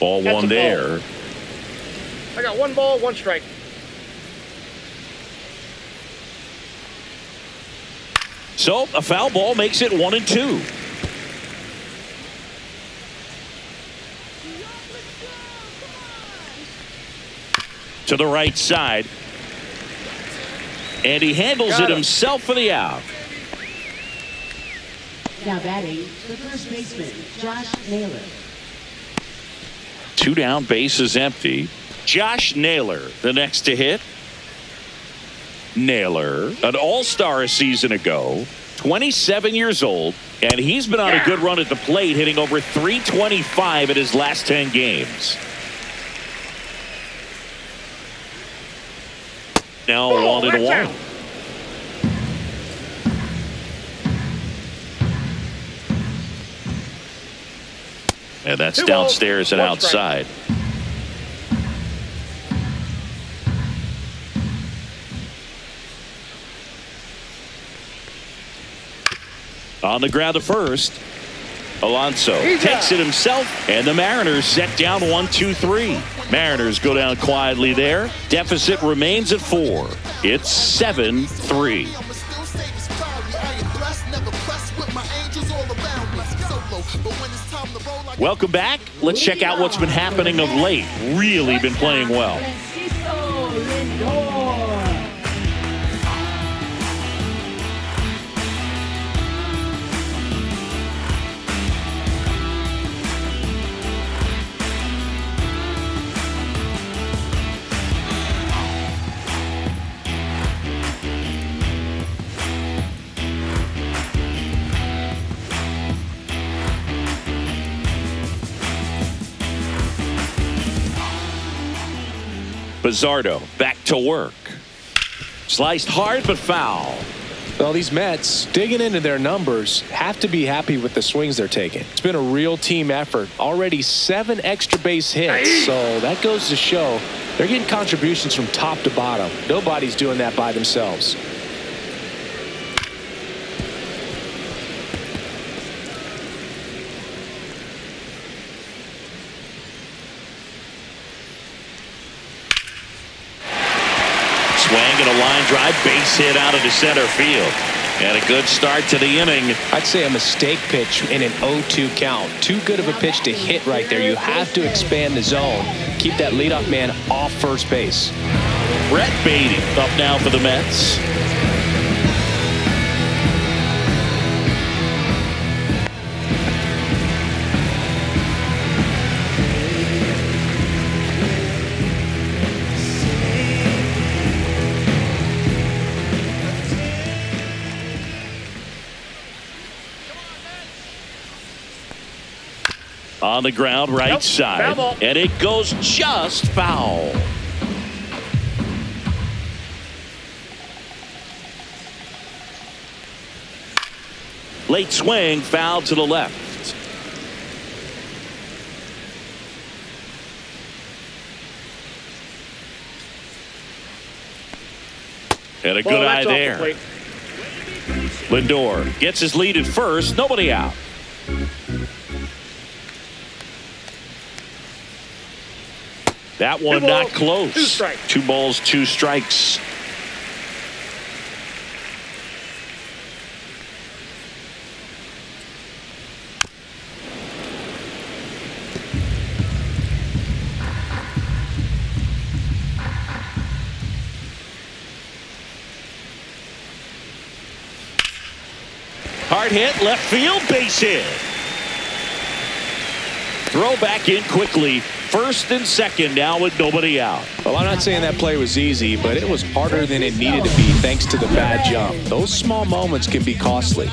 Ball That's one a ball. there. I got 1 ball, 1 strike. So a foul ball makes it 1 and 2. To the right side. And he handles Got it him. himself for the out. Now batting, the first baseman, Josh Naylor. 2 down, bases empty. Josh Naylor, the next to hit. Naylor, an all-star a season ago, 27 years old, and he's been on a good run at the plate, hitting over .325 in his last 10 games. Now 1-1. And that's 2 balls, downstairs and 1 strike. outside. On the ground to first. Alonso takes it himself, and the Mariners set down 1-2-3. Mariners go down quietly there. Deficit remains at 4. It's 7-3. Welcome back. Let's check out what's been happening of late. Really been playing well. Bizzardo back to work. Sliced hard but foul. Well, these Mets, digging into their numbers, have to be happy with the swings they're taking. It's been a real team effort. Already 7 extra base hits, so that goes to show they're getting contributions from top to bottom. Nobody's doing that by themselves. Swing and a line drive, base hit out of the center field. And a good start to the inning. I'd say a mistake pitch in an 0-2 count. Too good of a pitch to hit right there. You have to expand the zone. Keep that leadoff man off first base. Brett Beatty up now for the Mets. On the ground, right Nope, side. foul ball. And it goes just foul. Late swing, foul to the left. And a good Ball, eye that's off the there. plate. Lindor gets his lead at first. Nobody out. That one 2 not balls, close. 2 strikes. 2 balls, 2 strikes. Hard hit, left field, base hit. Throw back in quickly. First and second now with nobody out. Well, I'm not saying that play was easy, but it was harder than it needed to be thanks to the bad jump. Those small moments can be costly.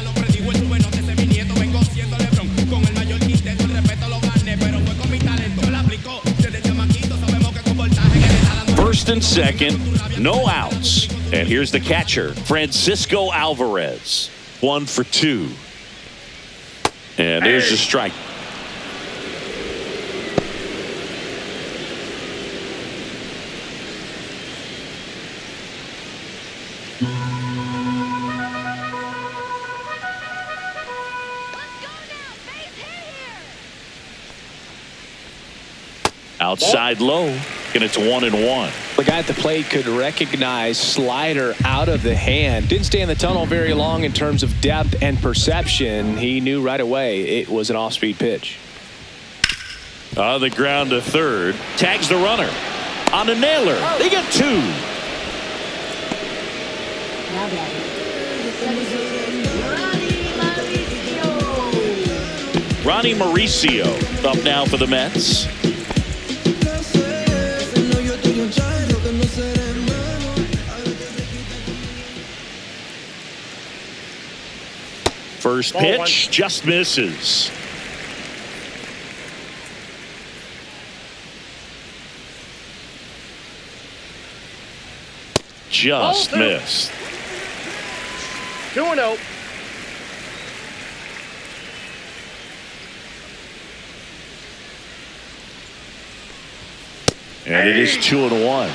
First and second, no outs. And here's the catcher, Francisco Alvarez. 1 for 2. And there's the strike. Outside low, and it's 1-1. The guy at the plate could recognize slider out of the hand. Didn't stay in the tunnel very long in terms of depth and perception. He knew right away it was an off-speed pitch. On the ground to third. Tags the runner. On a nailer. They get 2. Now batting. Ronnie Mauricio up now for the Mets. First pitch just misses. Just missed. 2-0. And it is 2-1.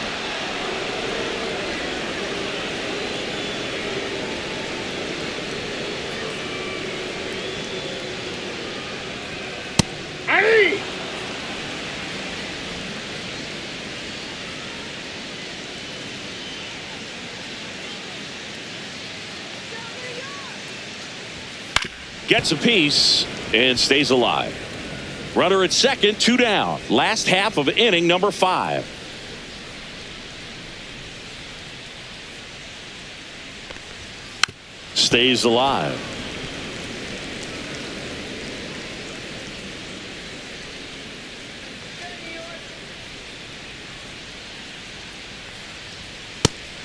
Gets a piece and stays alive. Runner at second, 2 down. Last half of inning number 5. Stays alive.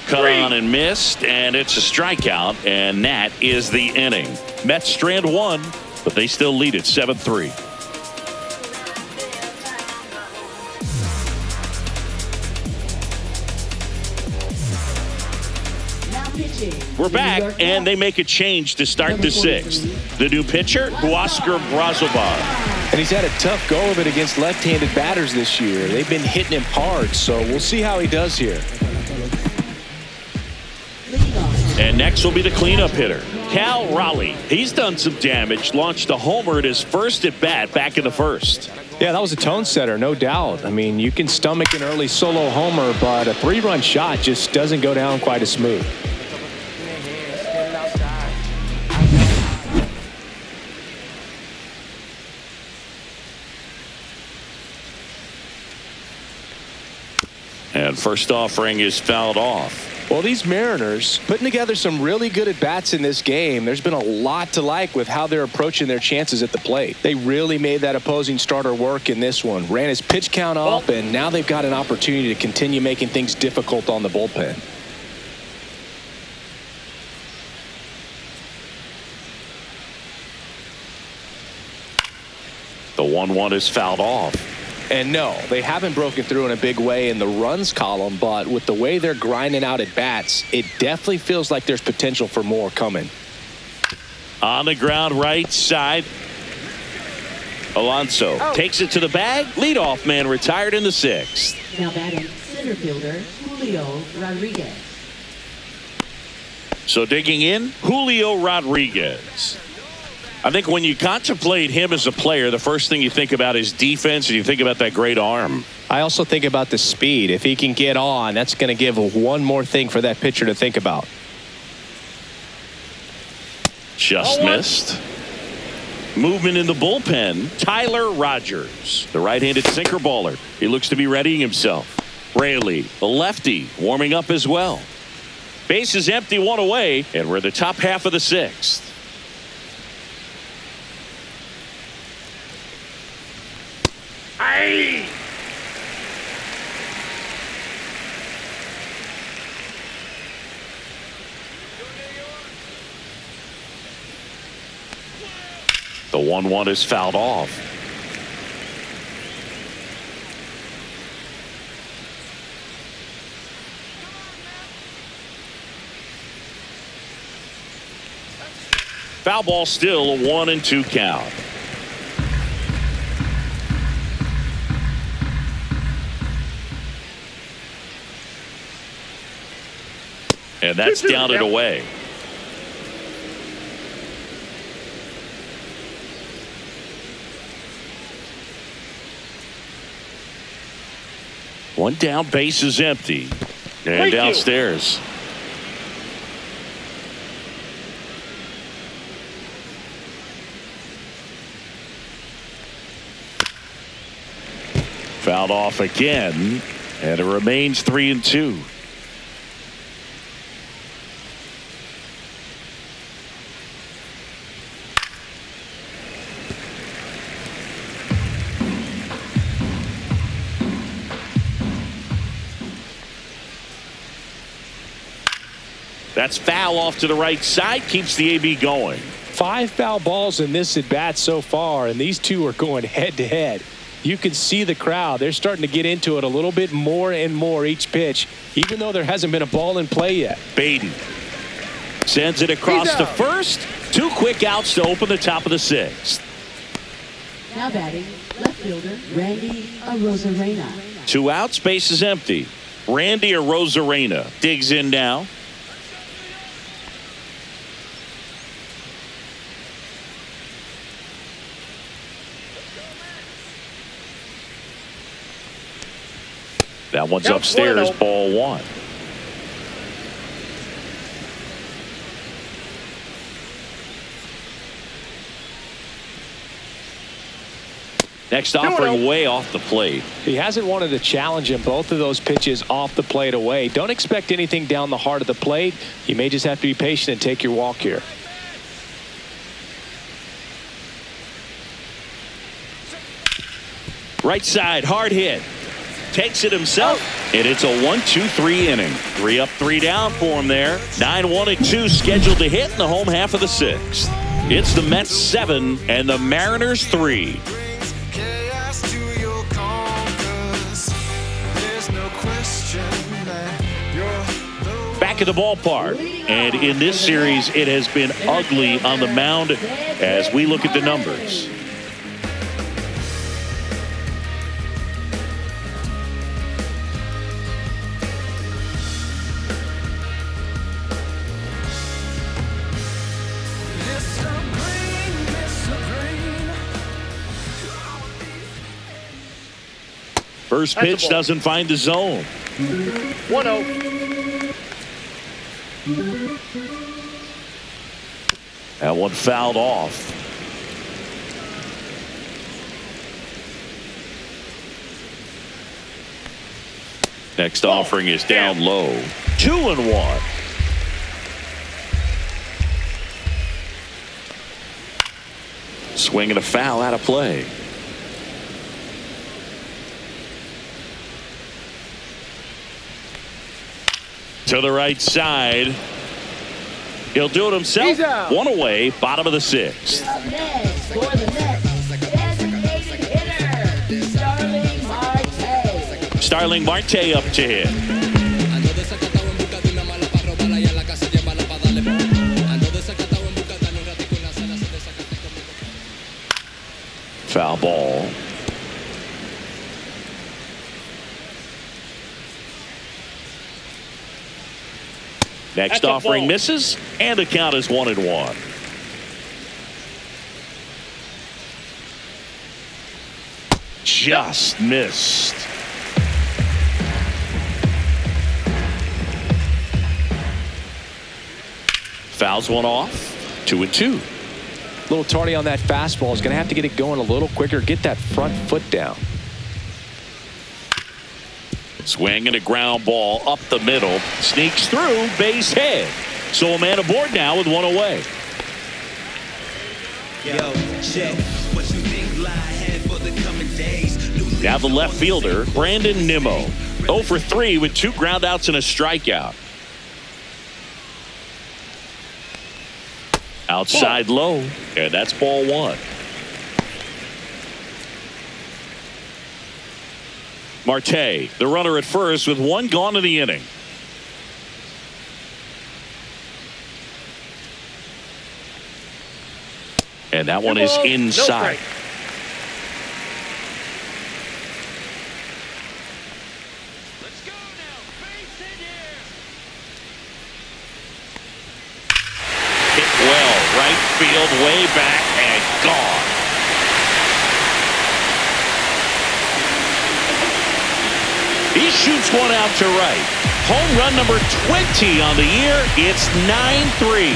Cut on and missed, and it's a strikeout, and that is the inning. Mets strand 1, but they still lead it 7-3. We're back, and they make a change to start the 6th. The new pitcher, Huáscar Brazoban. And he's had a tough go of it against left-handed batters this year. They've been hitting him hard, so we'll see how he does here. And next will be the cleanup hitter, Cal Raleigh. He's done some damage, launched a homer at his first at-bat back in the first. Yeah, that was a tone setter, no doubt. I mean, you can stomach an early solo homer, but a 3-run shot just doesn't go down quite as smooth. And first offering is fouled off. Well, these Mariners putting together some really good at-bats in this game. There's been a lot to like with how they're approaching their chances at the plate. They really made that opposing starter work in this one. Ran his pitch count up, and now they've got an opportunity to continue making things difficult on the bullpen. The 1-1 is fouled off. And no, they haven't broken through in a big way in the runs column, but with the way they're grinding out at bats, it definitely feels like there's potential for more coming. On the ground right side. Alonso takes it to the bag. Leadoff man retired in the 6th. Now batting center fielder Julio Rodriguez. So digging in, Julio Rodriguez. I think when you contemplate him as a player, the first thing you think about is defense, and you think about that great arm. I also think about the speed. If he can get on, that's going to give one more thing for that pitcher to think about. Just missed. Movement in the bullpen. Tyler Rogers, the right-handed sinker baller. He looks to be readying himself. Raley, the lefty, warming up as well. Base is empty, 1 away, and we're in the top half of the 6th. Aye. The 1-1 is fouled off. Foul ball, still a 1-2 count. And that's down and away. One down, base is empty. And downstairs. Fouled off again, and it remains 3-2. That's foul off to the right side, keeps the AB going. 5 foul balls in this at bat so far, and these two are going head to head. You can see the crowd. They're starting to get into it a little bit more and more each pitch, even though there hasn't been a ball in play yet. Baden sends it across to first. 2 quick outs to open the top of the 6th. Now batting, left fielder, Randy Arozarena. 2 outs, base is empty. Randy Arozarena digs in now. That one's upstairs, ball 1. Next offering way off the plate. He hasn't wanted to challenge him both of those pitches off the plate away. Don't expect anything down the heart of the plate. You may just have to be patient and take your walk here. Right side, hard hit. Takes it himself, and it's a 1-2-3 inning. 3 up, 3 down for him there. 9-1-2 scheduled to hit in the home half of the 6th. It's the Mets 7 and the Mariners 3. Back at the ballpark, and in this series, it has been ugly on the mound as we look at the numbers. First pitch doesn't find the zone. 1-0. That one fouled off. Next offering is down low. 2-1. Swing and a foul out of play. To the right side. He'll do it himself. 1 away, bottom of the 6th. Up next for the Mets, designated hitter, Starling Marte. Starling Marte up to hit. Foul ball. Next offering misses, and the count is 1-1. Just missed. Fouls one off. 2-2. A little tardy on that fastball. Is going to have to get it going a little quicker. Get that front foot down. Swing and a ground ball up the middle. Sneaks through, base hit. So a man aboard now with 1 away. Now the left fielder, Brandon Nimmo. 0 for 3 with 2 groundouts and a strikeout. Outside low, and that's ball 1. Marte, the runner at first with 1 gone in the inning. And that one is inside. Hit well, right field, way back, and gone. He shoots one out to right. Home run number 20 on the year. It's 9-3.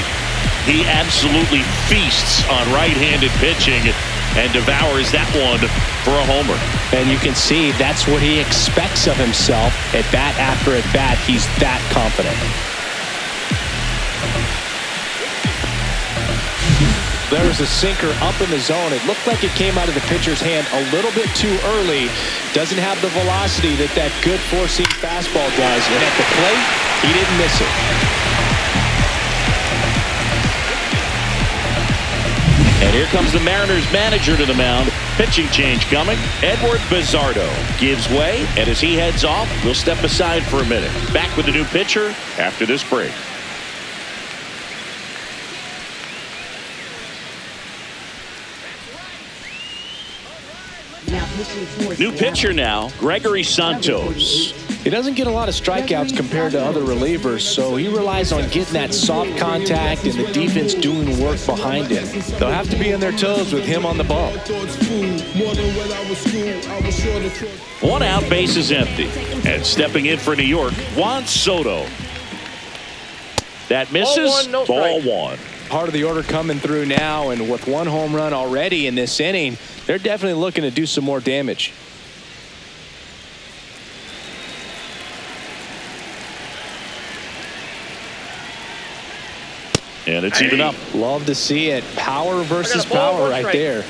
He absolutely feasts on right-handed pitching and devours that one for a homer. And you can see that's what he expects of himself at bat after at bat. He's that confident. There was a sinker up in the zone. It looked like it came out of the pitcher's hand a little bit too early. Doesn't have the velocity that good four-seam fastball does. And at the plate, he didn't miss it. And here comes the Mariners manager to the mound. Pitching change coming. Edward Bizzardo gives way, and as he heads off, we'll step aside for a minute. Back with the new pitcher after this break. New pitcher now, Gregory Santos. He doesn't get a lot of strikeouts compared to other relievers, so he relies on getting that soft contact and the defense doing work behind him. They'll have to be on their toes with him on the bump. 1 out, base is empty. And stepping in for New York, Juan Soto. That misses, ball one. Part of the order coming through now, and with 1 home run already in this inning, they're definitely looking to do some more damage. And it's even up. Love to see it. Power versus power right there.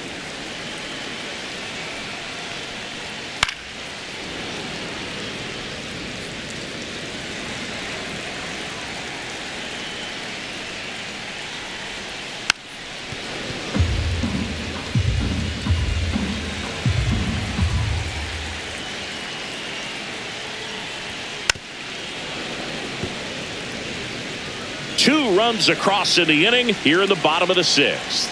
Two runs across in the inning here in the bottom of the 6th.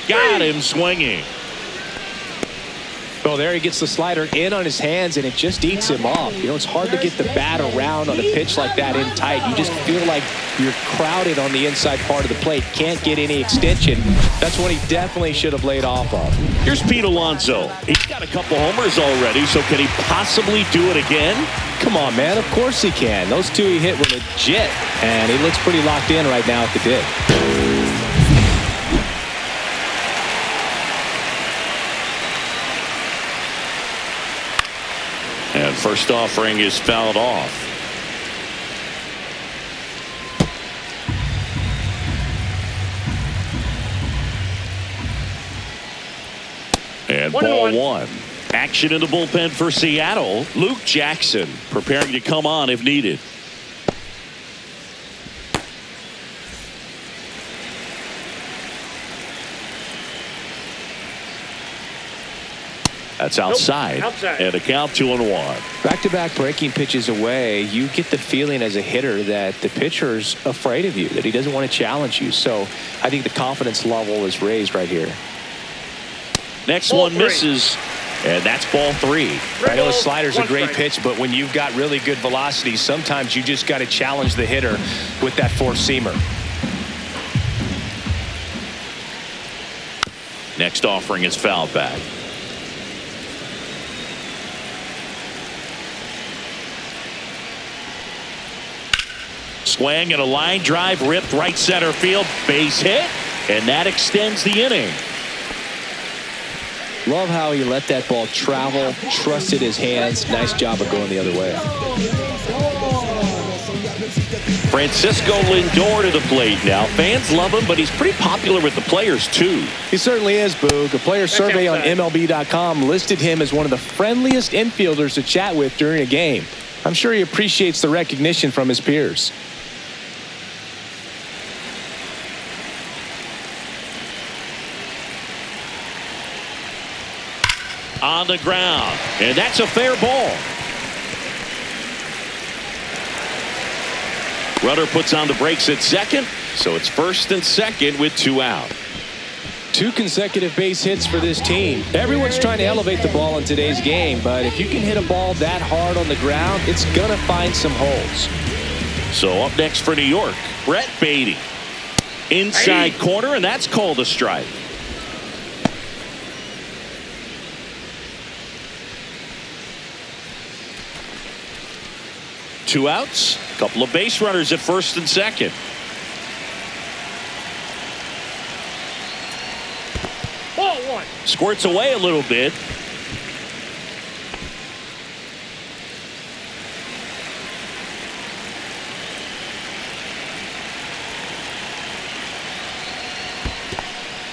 Got him swinging. Oh, there he gets the slider in on his hands, and it just eats him off. You know, it's hard to get the bat around on a pitch like that in tight. You just feel like you're crowded on the inside part of the plate. Can't get any extension. That's what he definitely should have laid off of. Here's Pete Alonso. He's got a couple homers already, so can he possibly do it again? Come on, man. Of course he can. Those two he hit were legit, and he looks pretty locked in right now at the dig. And first offering is fouled off. And ball one. Action in the bullpen for Seattle. Luke Jackson preparing to come on if needed. That's outside. And a count 2-1. Back-to-back breaking pitches away, you get the feeling as a hitter that the pitcher's afraid of you, that he doesn't want to challenge you. So I think the confidence level is raised right here. Next one misses, and that's ball 3. I know a slider's a great pitch, but when you've got really good velocity, sometimes you just got to challenge the hitter with that four-seamer. Next offering is fouled back. Swing and a line drive ripped right center field. Base hit, and that extends the inning. Love how he let that ball travel, trusted his hands. Nice job of going the other way. Francisco Lindor to the plate now. Fans love him, but he's pretty popular with the players, too. He certainly is, Boog. A player survey on MLB.com listed him as one of the friendliest infielders to chat with during a game. I'm sure he appreciates the recognition from his peers. On the ground, and that's a fair ball. Runner puts on the brakes at second, so it's first and second with 2 out. 2 consecutive base hits for this team. Everyone's trying to elevate the ball in today's game, but if you can hit a ball that hard on the ground, it's going to find some holes. So up next for New York, Brett Beatty. Inside corner, and that's called a strike. Two outs, a couple of base runners at first and second. Ball 1. Squirts away a little bit.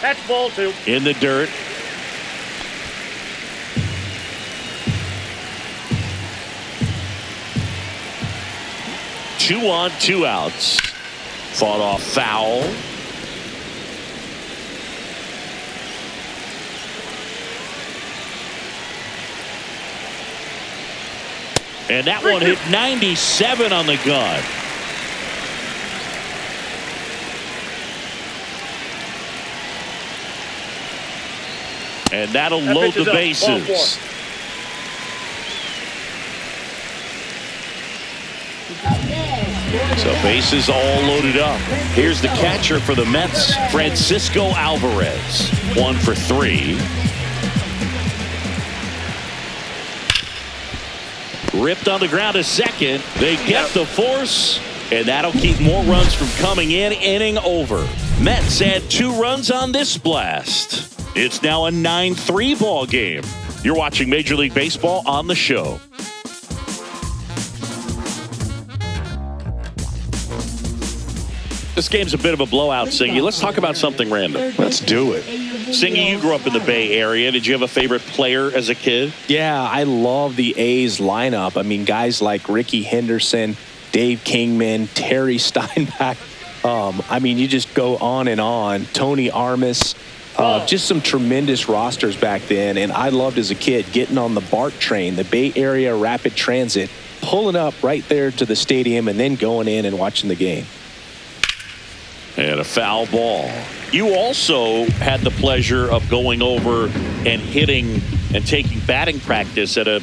That's ball 2. In the dirt. Two on, 2 outs. Fought off foul. And that one hit 97 on the gun. And that'll load the bases. So bases all loaded up. Here's the catcher for the Mets, Francisco Alvarez. 1 for 3. Ripped on the ground to second. They get the force, and that'll keep more runs from coming in. Inning over. Mets add 2 runs on this blast. It's now a 9-3 ball game. You're watching Major League Baseball on the show. This game's a bit of a blowout, Singy. Let's talk about something random. Let's do it. Singy, you grew up in the Bay Area. Did you have a favorite player as a kid? Yeah, I love the A's lineup. I mean, guys like Ricky Henderson, Dave Kingman, Terry Steinbach. I mean, you just go on and on. Tony Armas. Just some tremendous rosters back then. And I loved as a kid getting on the BART train, the Bay Area Rapid Transit, pulling up right there to the stadium and then going in and watching the game. And a foul ball. You also had the pleasure of going over and hitting and taking batting practice at a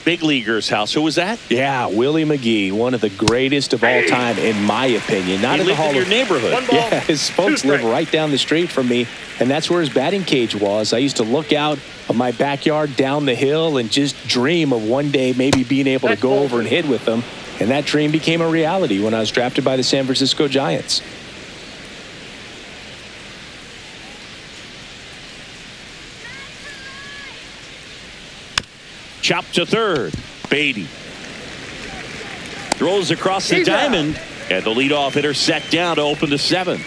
big leaguer's house. Who was that? Yeah, Willie McGee, one of the greatest of all time, in my opinion. Not he in the lived Hall in your of neighborhood. Yeah, his folks live right down the street from me, and that's where his batting cage was. I used to look out of my backyard down the hill and just dream of one day maybe being able to go over and hit with them. And that dream became a reality when I was drafted by the San Francisco Giants. Chop to third. Beatty throws across the diamond, and the leadoff hitter set down to open the 7th.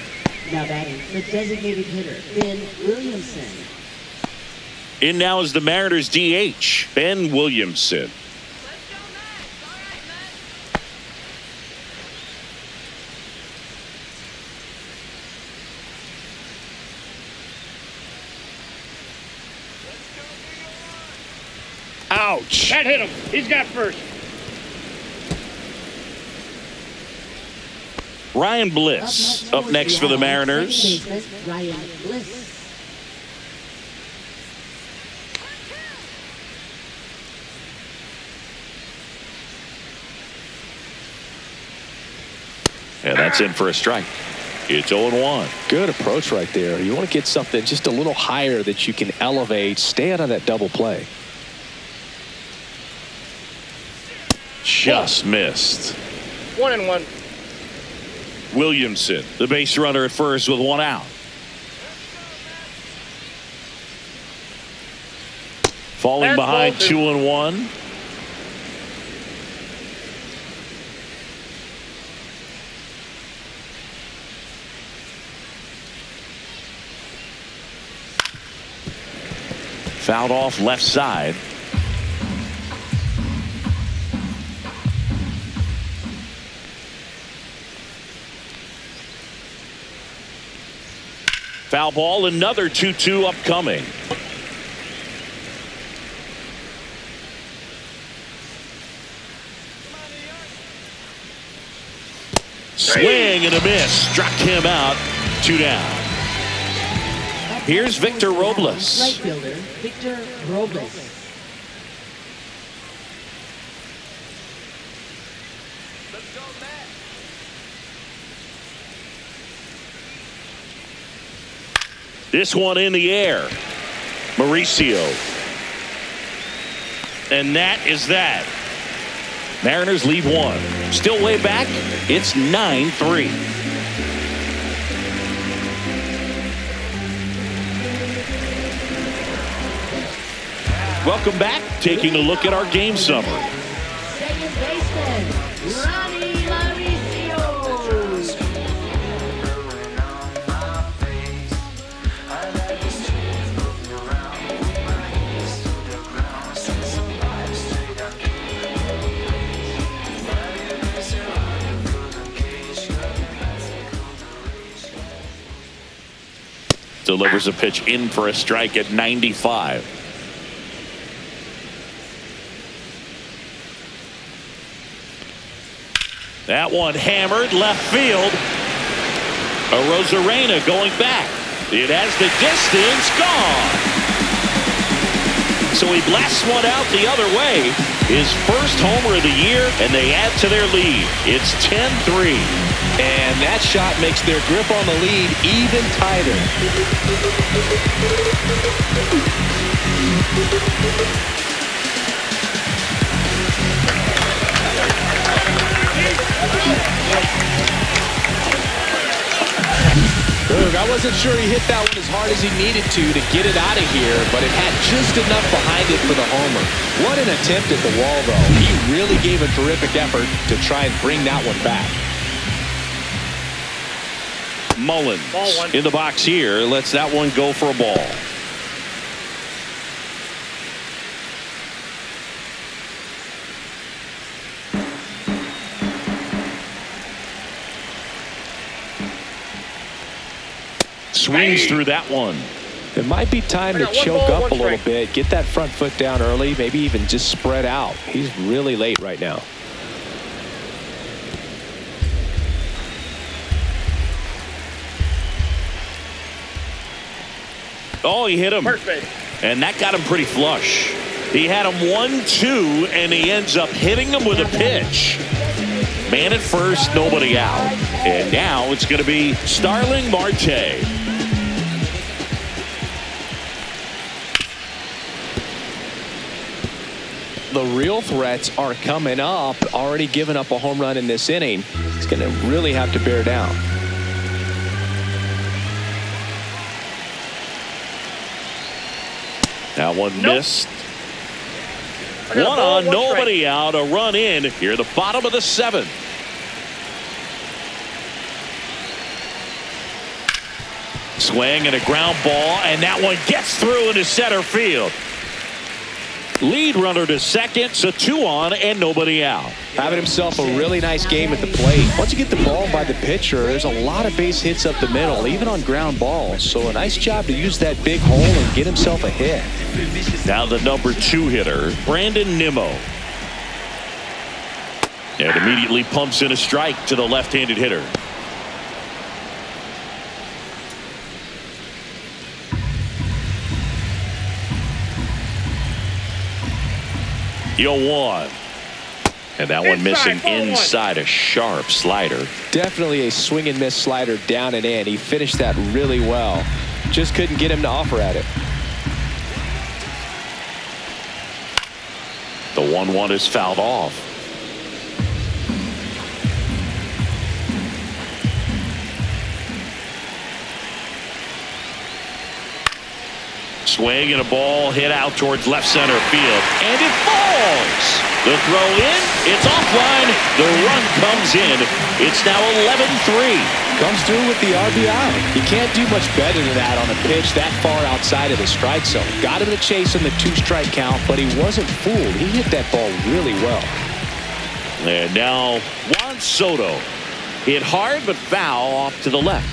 Now batting, the designated hitter, Ben Williamson. In now is the Mariners DH, Ben Williamson. Ouch. That hit him. He's got first. Ryan Bliss up next for the Mariners. Ryan Bliss. And that's in for a strike. It's 0-1. Good approach right there. You want to get something just a little higher that you can elevate. Stay out of that double play. Just missed. 1-1. Williamson, the base runner at first with 1 out. Falling behind 2-1. Fouled off left side. Foul ball, another 2-2 upcoming. Swing and a miss. Struck him out. 2 down. Here's Victor Robles. Right fielder, Victor Robles. This one in the air. Mauricio. And that is that. Mariners lead 1. Still way back. It's 9-3. Welcome back. Taking a look at our game summary. Second baseman, Ronnie Mauricio. Delivers a pitch in for a strike at 95. That one hammered left field. Arozarena going back. It has the distance, gone. So he blasts one out the other way. His first homer of the year, and they add to their lead. It's 10-3. And that shot makes their grip on the lead even tighter. I wasn't sure he hit that one as hard as he needed to get it out of here, but it had just enough behind it for the homer. What an attempt at the wall, though. He really gave a terrific effort to try and bring that one back. Mullins in the box here lets that one go for a ball. Swings through that one. It might be time to choke up a little bit, get that front foot down early, maybe even just spread out. He's really late right now. Oh, he hit him. Perfect. And that got him pretty flush. He had him 1-2, and he ends up hitting him with a pitch. Man at first, nobody out. And now it's going to be Starling Marte. The real threats are coming up. Already given up a home run in this inning. He's going to really have to bear down. That one missed. One on, nobody out, a run in here, the bottom of the 7th. Swing and a ground ball, and that one gets through into center field. Lead runner to second, so 2 on and nobody out. Having himself a really nice game at the plate. Once you get the ball by the pitcher, there's a lot of base hits up the middle, even on ground balls. So a nice job to use that big hole and get himself a hit. Now the number 2 hitter, Brandon Nimmo. And immediately pumps in a strike to the left-handed hitter. The 0-1. And that one missing inside, a sharp slider. Definitely a swing and miss slider down and in. He finished that really well. Just couldn't get him to offer at it. The 1-1 is fouled off. Swing and a ball hit out towards left center field, and it falls. The throw in, it's offline. The run comes in. It's now 11-3. Comes through with the RBI. You can't do much better than that on a pitch that far outside of the strike zone. Got him to chase on the 2-strike count, but he wasn't fooled. He hit that ball really well. And now Juan Soto hit hard but foul off to the left.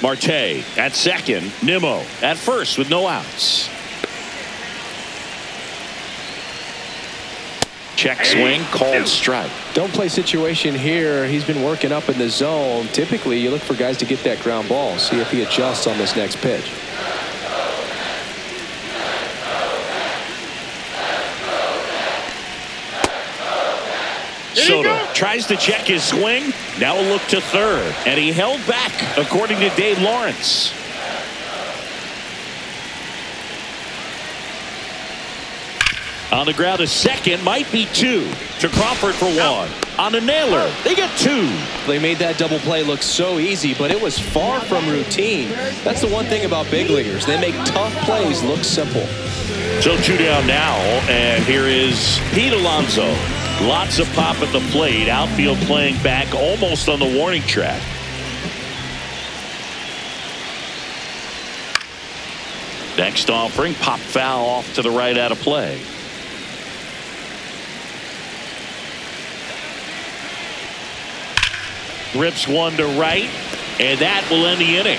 Marte at second. Nimmo at first with no outs. Check swing, called strike. Don't play situation here. He's been working up in the zone. Typically, you look for guys to get that ground ball. See if he adjusts on this next pitch. Soto tries to check his swing. Now a look to third. And he held back, according to Dave Lawrence. On the ground to second, might be two. To Crawford for one. On the nailer, they get two. They made that double play look so easy, but it was far from routine. That's the one thing about big leaguers. They make tough plays look simple. So two down now, and here is Pete Alonso. Lots of pop at the plate. Outfield playing back almost on the warning track. Next offering, pop foul off to the right out of play. Rips one to right, and that will end the inning.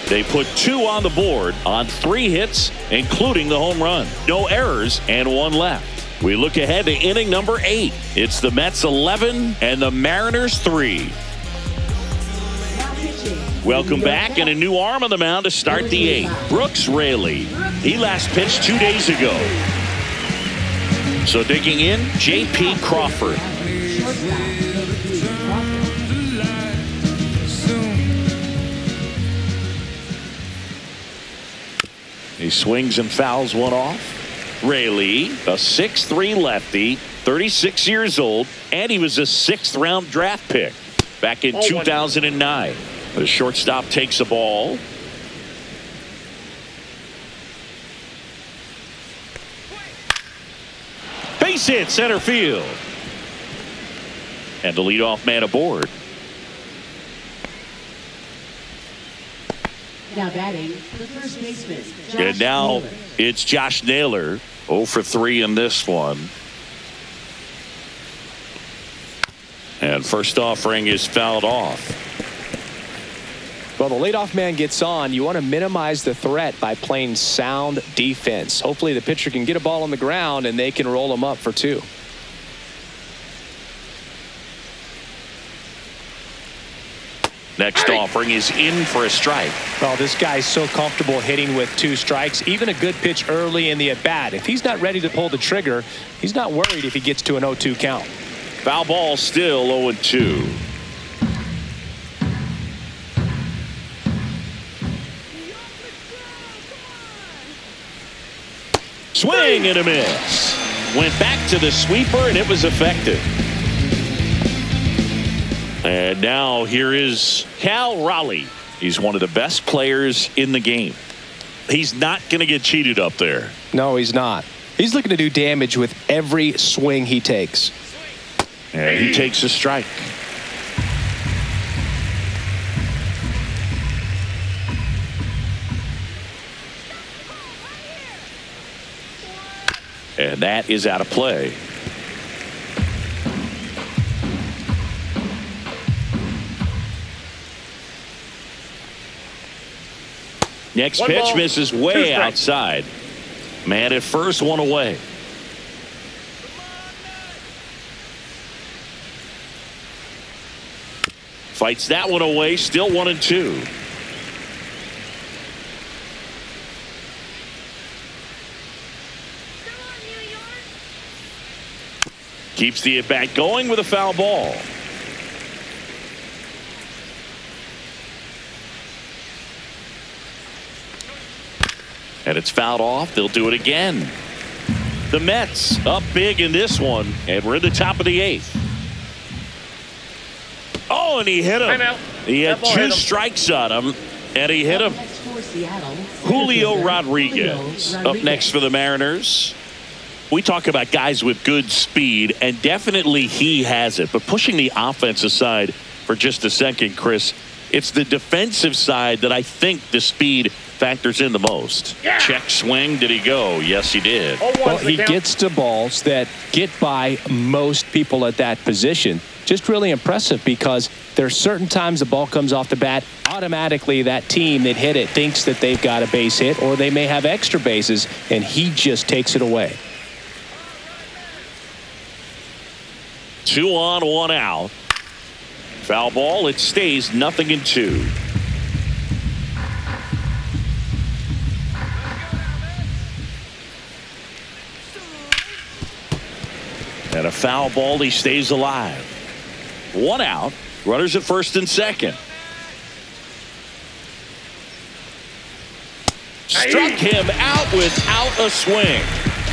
They put two on the board on 3 hits, including the home run. No errors and 1 left. We look ahead to inning number 8. It's the Mets 11 and the Mariners 3. Welcome back, and a new arm on the mound to start the 8th. Brooks Raley. He last pitched 2 days ago. So digging in, J.P. Crawford. He swings and fouls one off. Raley, a 6'3" lefty, 36 years old, and he was a 6th round draft pick back in 2009. The shortstop takes a ball. Base hit center field. And the leadoff man aboard. Now batting, the first baseman, Josh And now Naylor. it's Josh Naylor. 0 for 3 in this one. And first offering is fouled off. Well, the leadoff man gets on. You want to minimize the threat by playing sound defense. Hopefully the pitcher can get a ball on the ground and they can roll him up for 2. Next offering is in for a strike. Well, this guy's so comfortable hitting with 2 strikes. Even a good pitch early in the at-bat. If he's not ready to pull the trigger, he's not worried if he gets to an 0-2 count. Foul ball still 0-2. Swing and a miss. Went back to the sweeper and it was effective. And now here is Cal Raleigh. He's one of the best players in the game. He's not going to get cheated up there. No, he's not. He's looking to do damage with every swing he takes. And he takes a strike. And that is out of play. Next One pitch ball, misses 2 way strikes. outside. Man at first, 1 away. Fights that one away, still 1-2. Keeps the at bat going with a foul ball. And it's fouled off. They'll do it again. The Mets up big in this one, and we're in the top of the 8th. Oh, and he hit him. Timeout. He had That ball 2 hit him. strikes on him, and he hit him. Next for Seattle, Julio Julio Rodriguez up Rodriguez. next for the Mariners. We talk about guys with good speed, and definitely he has it. But pushing the offense aside for just a second, Chris, it's the defensive side that I think the speed factors in the most. Yeah. Check swing. Did he go? Yes, he did. 0-1's Well, the he count. gets to balls that get by most people at that position. just really impressive because there are certain times the ball comes off the bat, automatically that team that hit it thinks that they've got a base hit or they may have extra bases, and he just takes it away. 2 on, 1 out. Foul ball. It stays 0-2. And a foul ball. He stays alive. 1 out. Runners at first and second. Struck him out without a swing.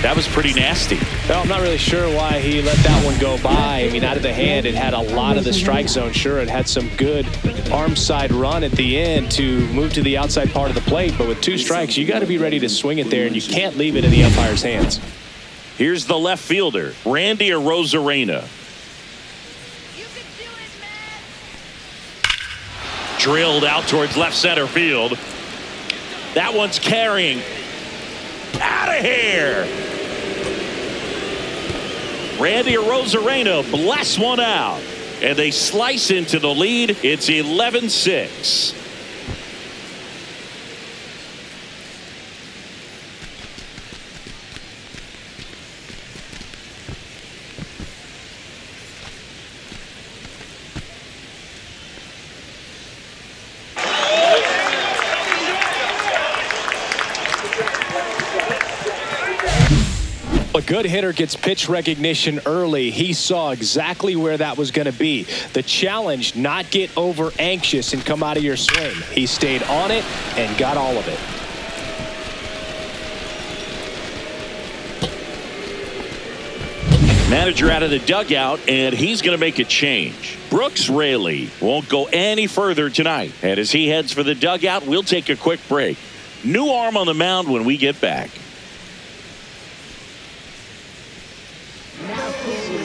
That was pretty nasty. Well, I'm not really sure why he let that one go by. I mean, out of the hand, it had a lot of the strike zone. Sure, it had some good arm side run at the end to move to the outside part of the plate. But with 2 strikes, you got to be ready to swing it there, and you can't leave it in the umpire's hands. Here's the left fielder, Randy Arozarena. Drilled out towards left center field. That one's carrying. Out of here. Randy Arozarena blasts one out. And they slice into the lead. It's 11-6. A good hitter gets pitch recognition early. He saw exactly where that was going to be. The challenge, not get over anxious and come out of your swing. He stayed on it and got all of it. Manager out of the dugout, and he's going to make a change. Brooks Raley won't go any further tonight. And as he heads for the dugout, we'll take a quick break. New arm on the mound when we get back.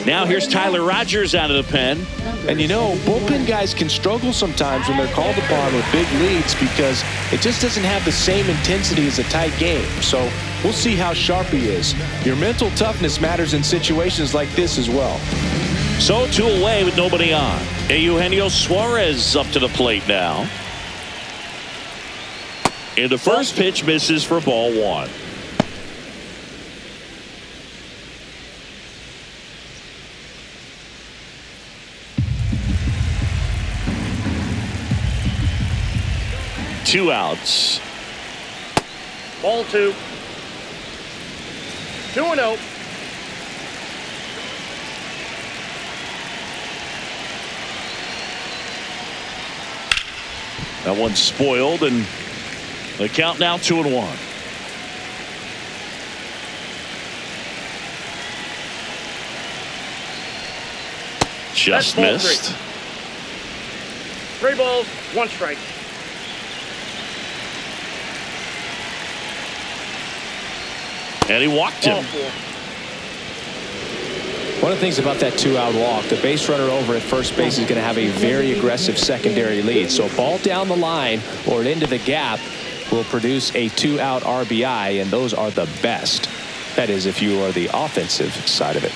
Now here's Tyler Rogers out of the pen. And you know, bullpen guys can struggle sometimes when they're called upon with big leads because it just doesn't have the same intensity as a tight game. So we'll see how sharp he is. Your mental toughness matters in situations like this as well. So 2 away with nobody on. Eugenio Suarez up to the plate now. And the first pitch misses for ball 1. Two outs. Ball 2. 2-0. That one's spoiled, and the count now 2-1. Just missed. 3 balls, 1 strike. And he walked him. One of the things about that 2-out walk, the base runner over at first base is going to have a very aggressive secondary lead. So a ball down the line or into the gap will produce a 2-out RBI, and those are the best. That is, if you are the offensive side of it.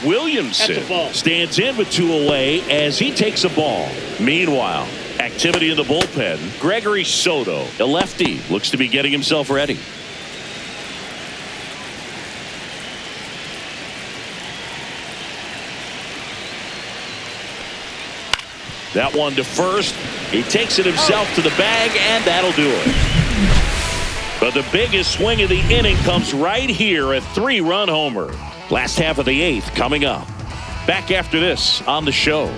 Williamson stands in with 2 away as he takes a ball. Meanwhile, activity in the bullpen. Gregory Soto, a lefty, looks to be getting himself ready. That one to first. He takes it himself to the bag, and that'll do it. But the biggest swing of the inning comes right here, a 3-run homer. Last half of the 8th coming up. Back after this on the show.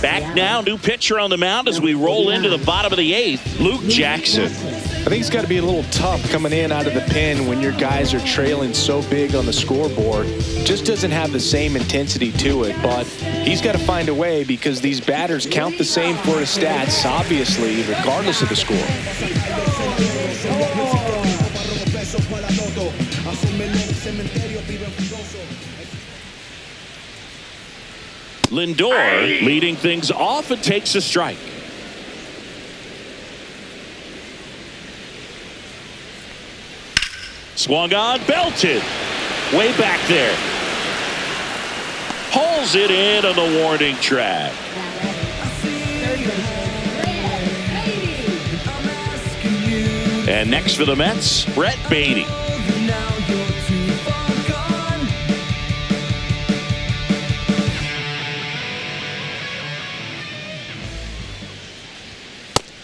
Back now, new pitcher on the mound as we roll into the bottom of the 8th, Luke Jackson. I think it's got to be a little tough coming in out of the pen when your guys are trailing so big on the scoreboard. Just doesn't have the same intensity to it, but he's got to find a way because these batters count the same for his stats, obviously, regardless of the score. Lindor leading things off and takes a strike. Swung on, belted. Way back there. Pulls it in on the warning track. And next for the Mets, Brett Beatty.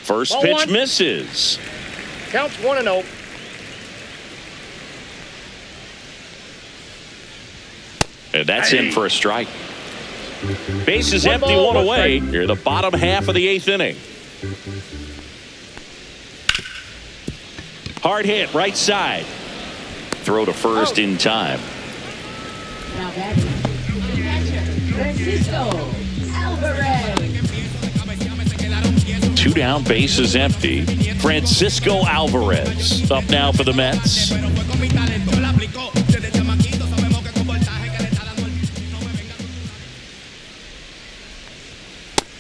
First Ball pitch one. misses. Counts 1-0. And that's in for a strike. Base is One empty, ball, one one away. strike. Here, the bottom half of the 8th inning. Hard hit, right side. Throw to first in time. Now batting, catcher, Francisco Alvarez. 2 down, base is empty. Francisco Alvarez up now for the Mets.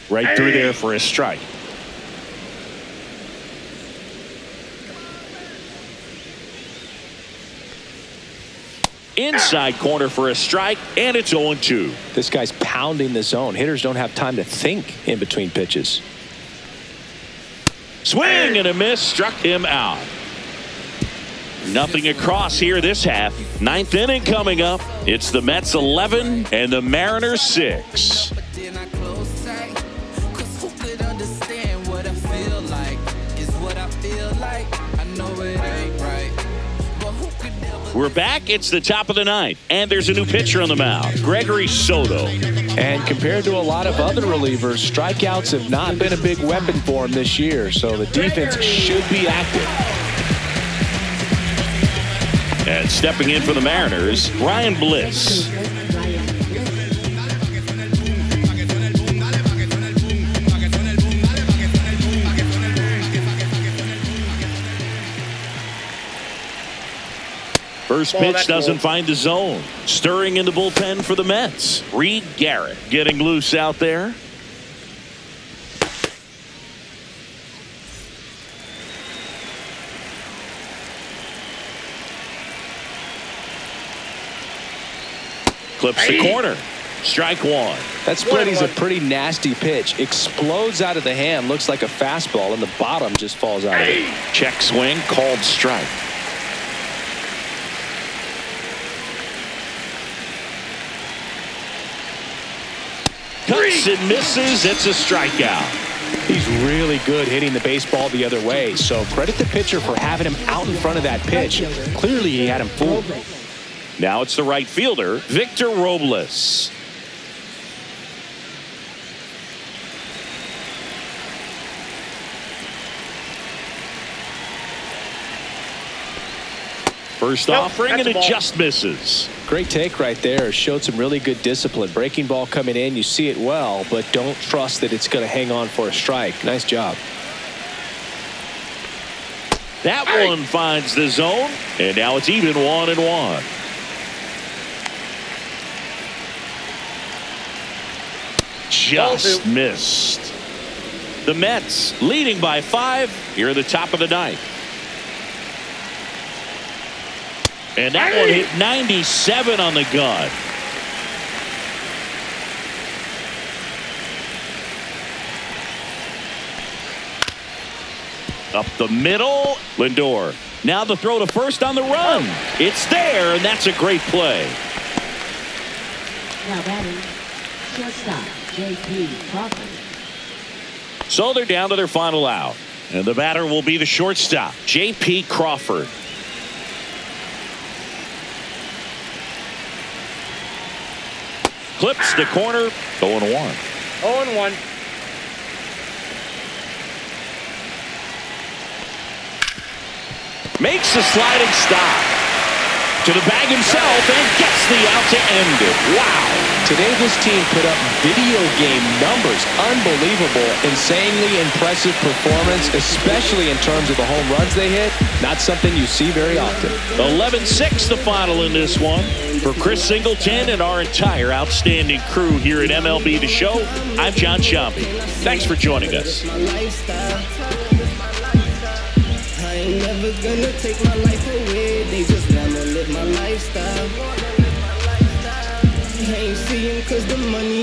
Right through there for a strike. Inside corner for a strike, and it's 0-2. This guy's pounding the zone. Hitters don't have time to think in between pitches. Swing and a miss, struck him out. Nothing across here this half. 9th inning coming up. It's the Mets 11 and the Mariners 6. We're back. It's the top of the 9th, and there's a new pitcher on the mound, Gregory Soto. And compared to a lot of other relievers, strikeouts have not been a big weapon for him this year, so the defense should be active. And stepping in for the Mariners, Ryan Bliss. First pitch doesn't find the zone. Stirring in the bullpen for the Mets. Reed Garrett getting loose out there. Clips the corner. Strike one. That split is a pretty nasty pitch. Explodes out of the hand. Looks like a fastball, and the bottom just falls out of it. Check swing, called strike. Cuts and misses. It's a strikeout. He's really good hitting the baseball the other way, so credit the pitcher for having him out in front of that pitch. Clearly, he had him fooled. Now it's the right fielder, Victor Robles. First offering, and it just misses. Great take right there. Showed some really good discipline. Breaking ball coming in, you see it well, but don't trust that it's going to hang on for a strike. Nice job. That one finds the zone, and now it's even 1-1. Just missed. The Mets leading by 5 here at the top of the 9th. And that one hit 97 on the gun. Up the middle, Lindor. Now the throw to first on the run. It's there, and that's a great play. Now batting, shortstop, J.P. Crawford. So they're down to their final out. And the batter will be the shortstop, J.P. Crawford. Clips the corner, 0-1. 0-1. Makes the sliding stop. To the bag himself and gets the out to end it. Wow. Today this team put up video game numbers. Unbelievable, insanely impressive performance, especially in terms of the home runs they hit. Not something you see very often. 11-6 the final in this one. For Chris Singleton and our entire outstanding crew here at MLB The Show, I'm John Sciambi. Thanks for joining us. I ain't never gonna take my life away. They just lifestyle. Ain't seeing cause the money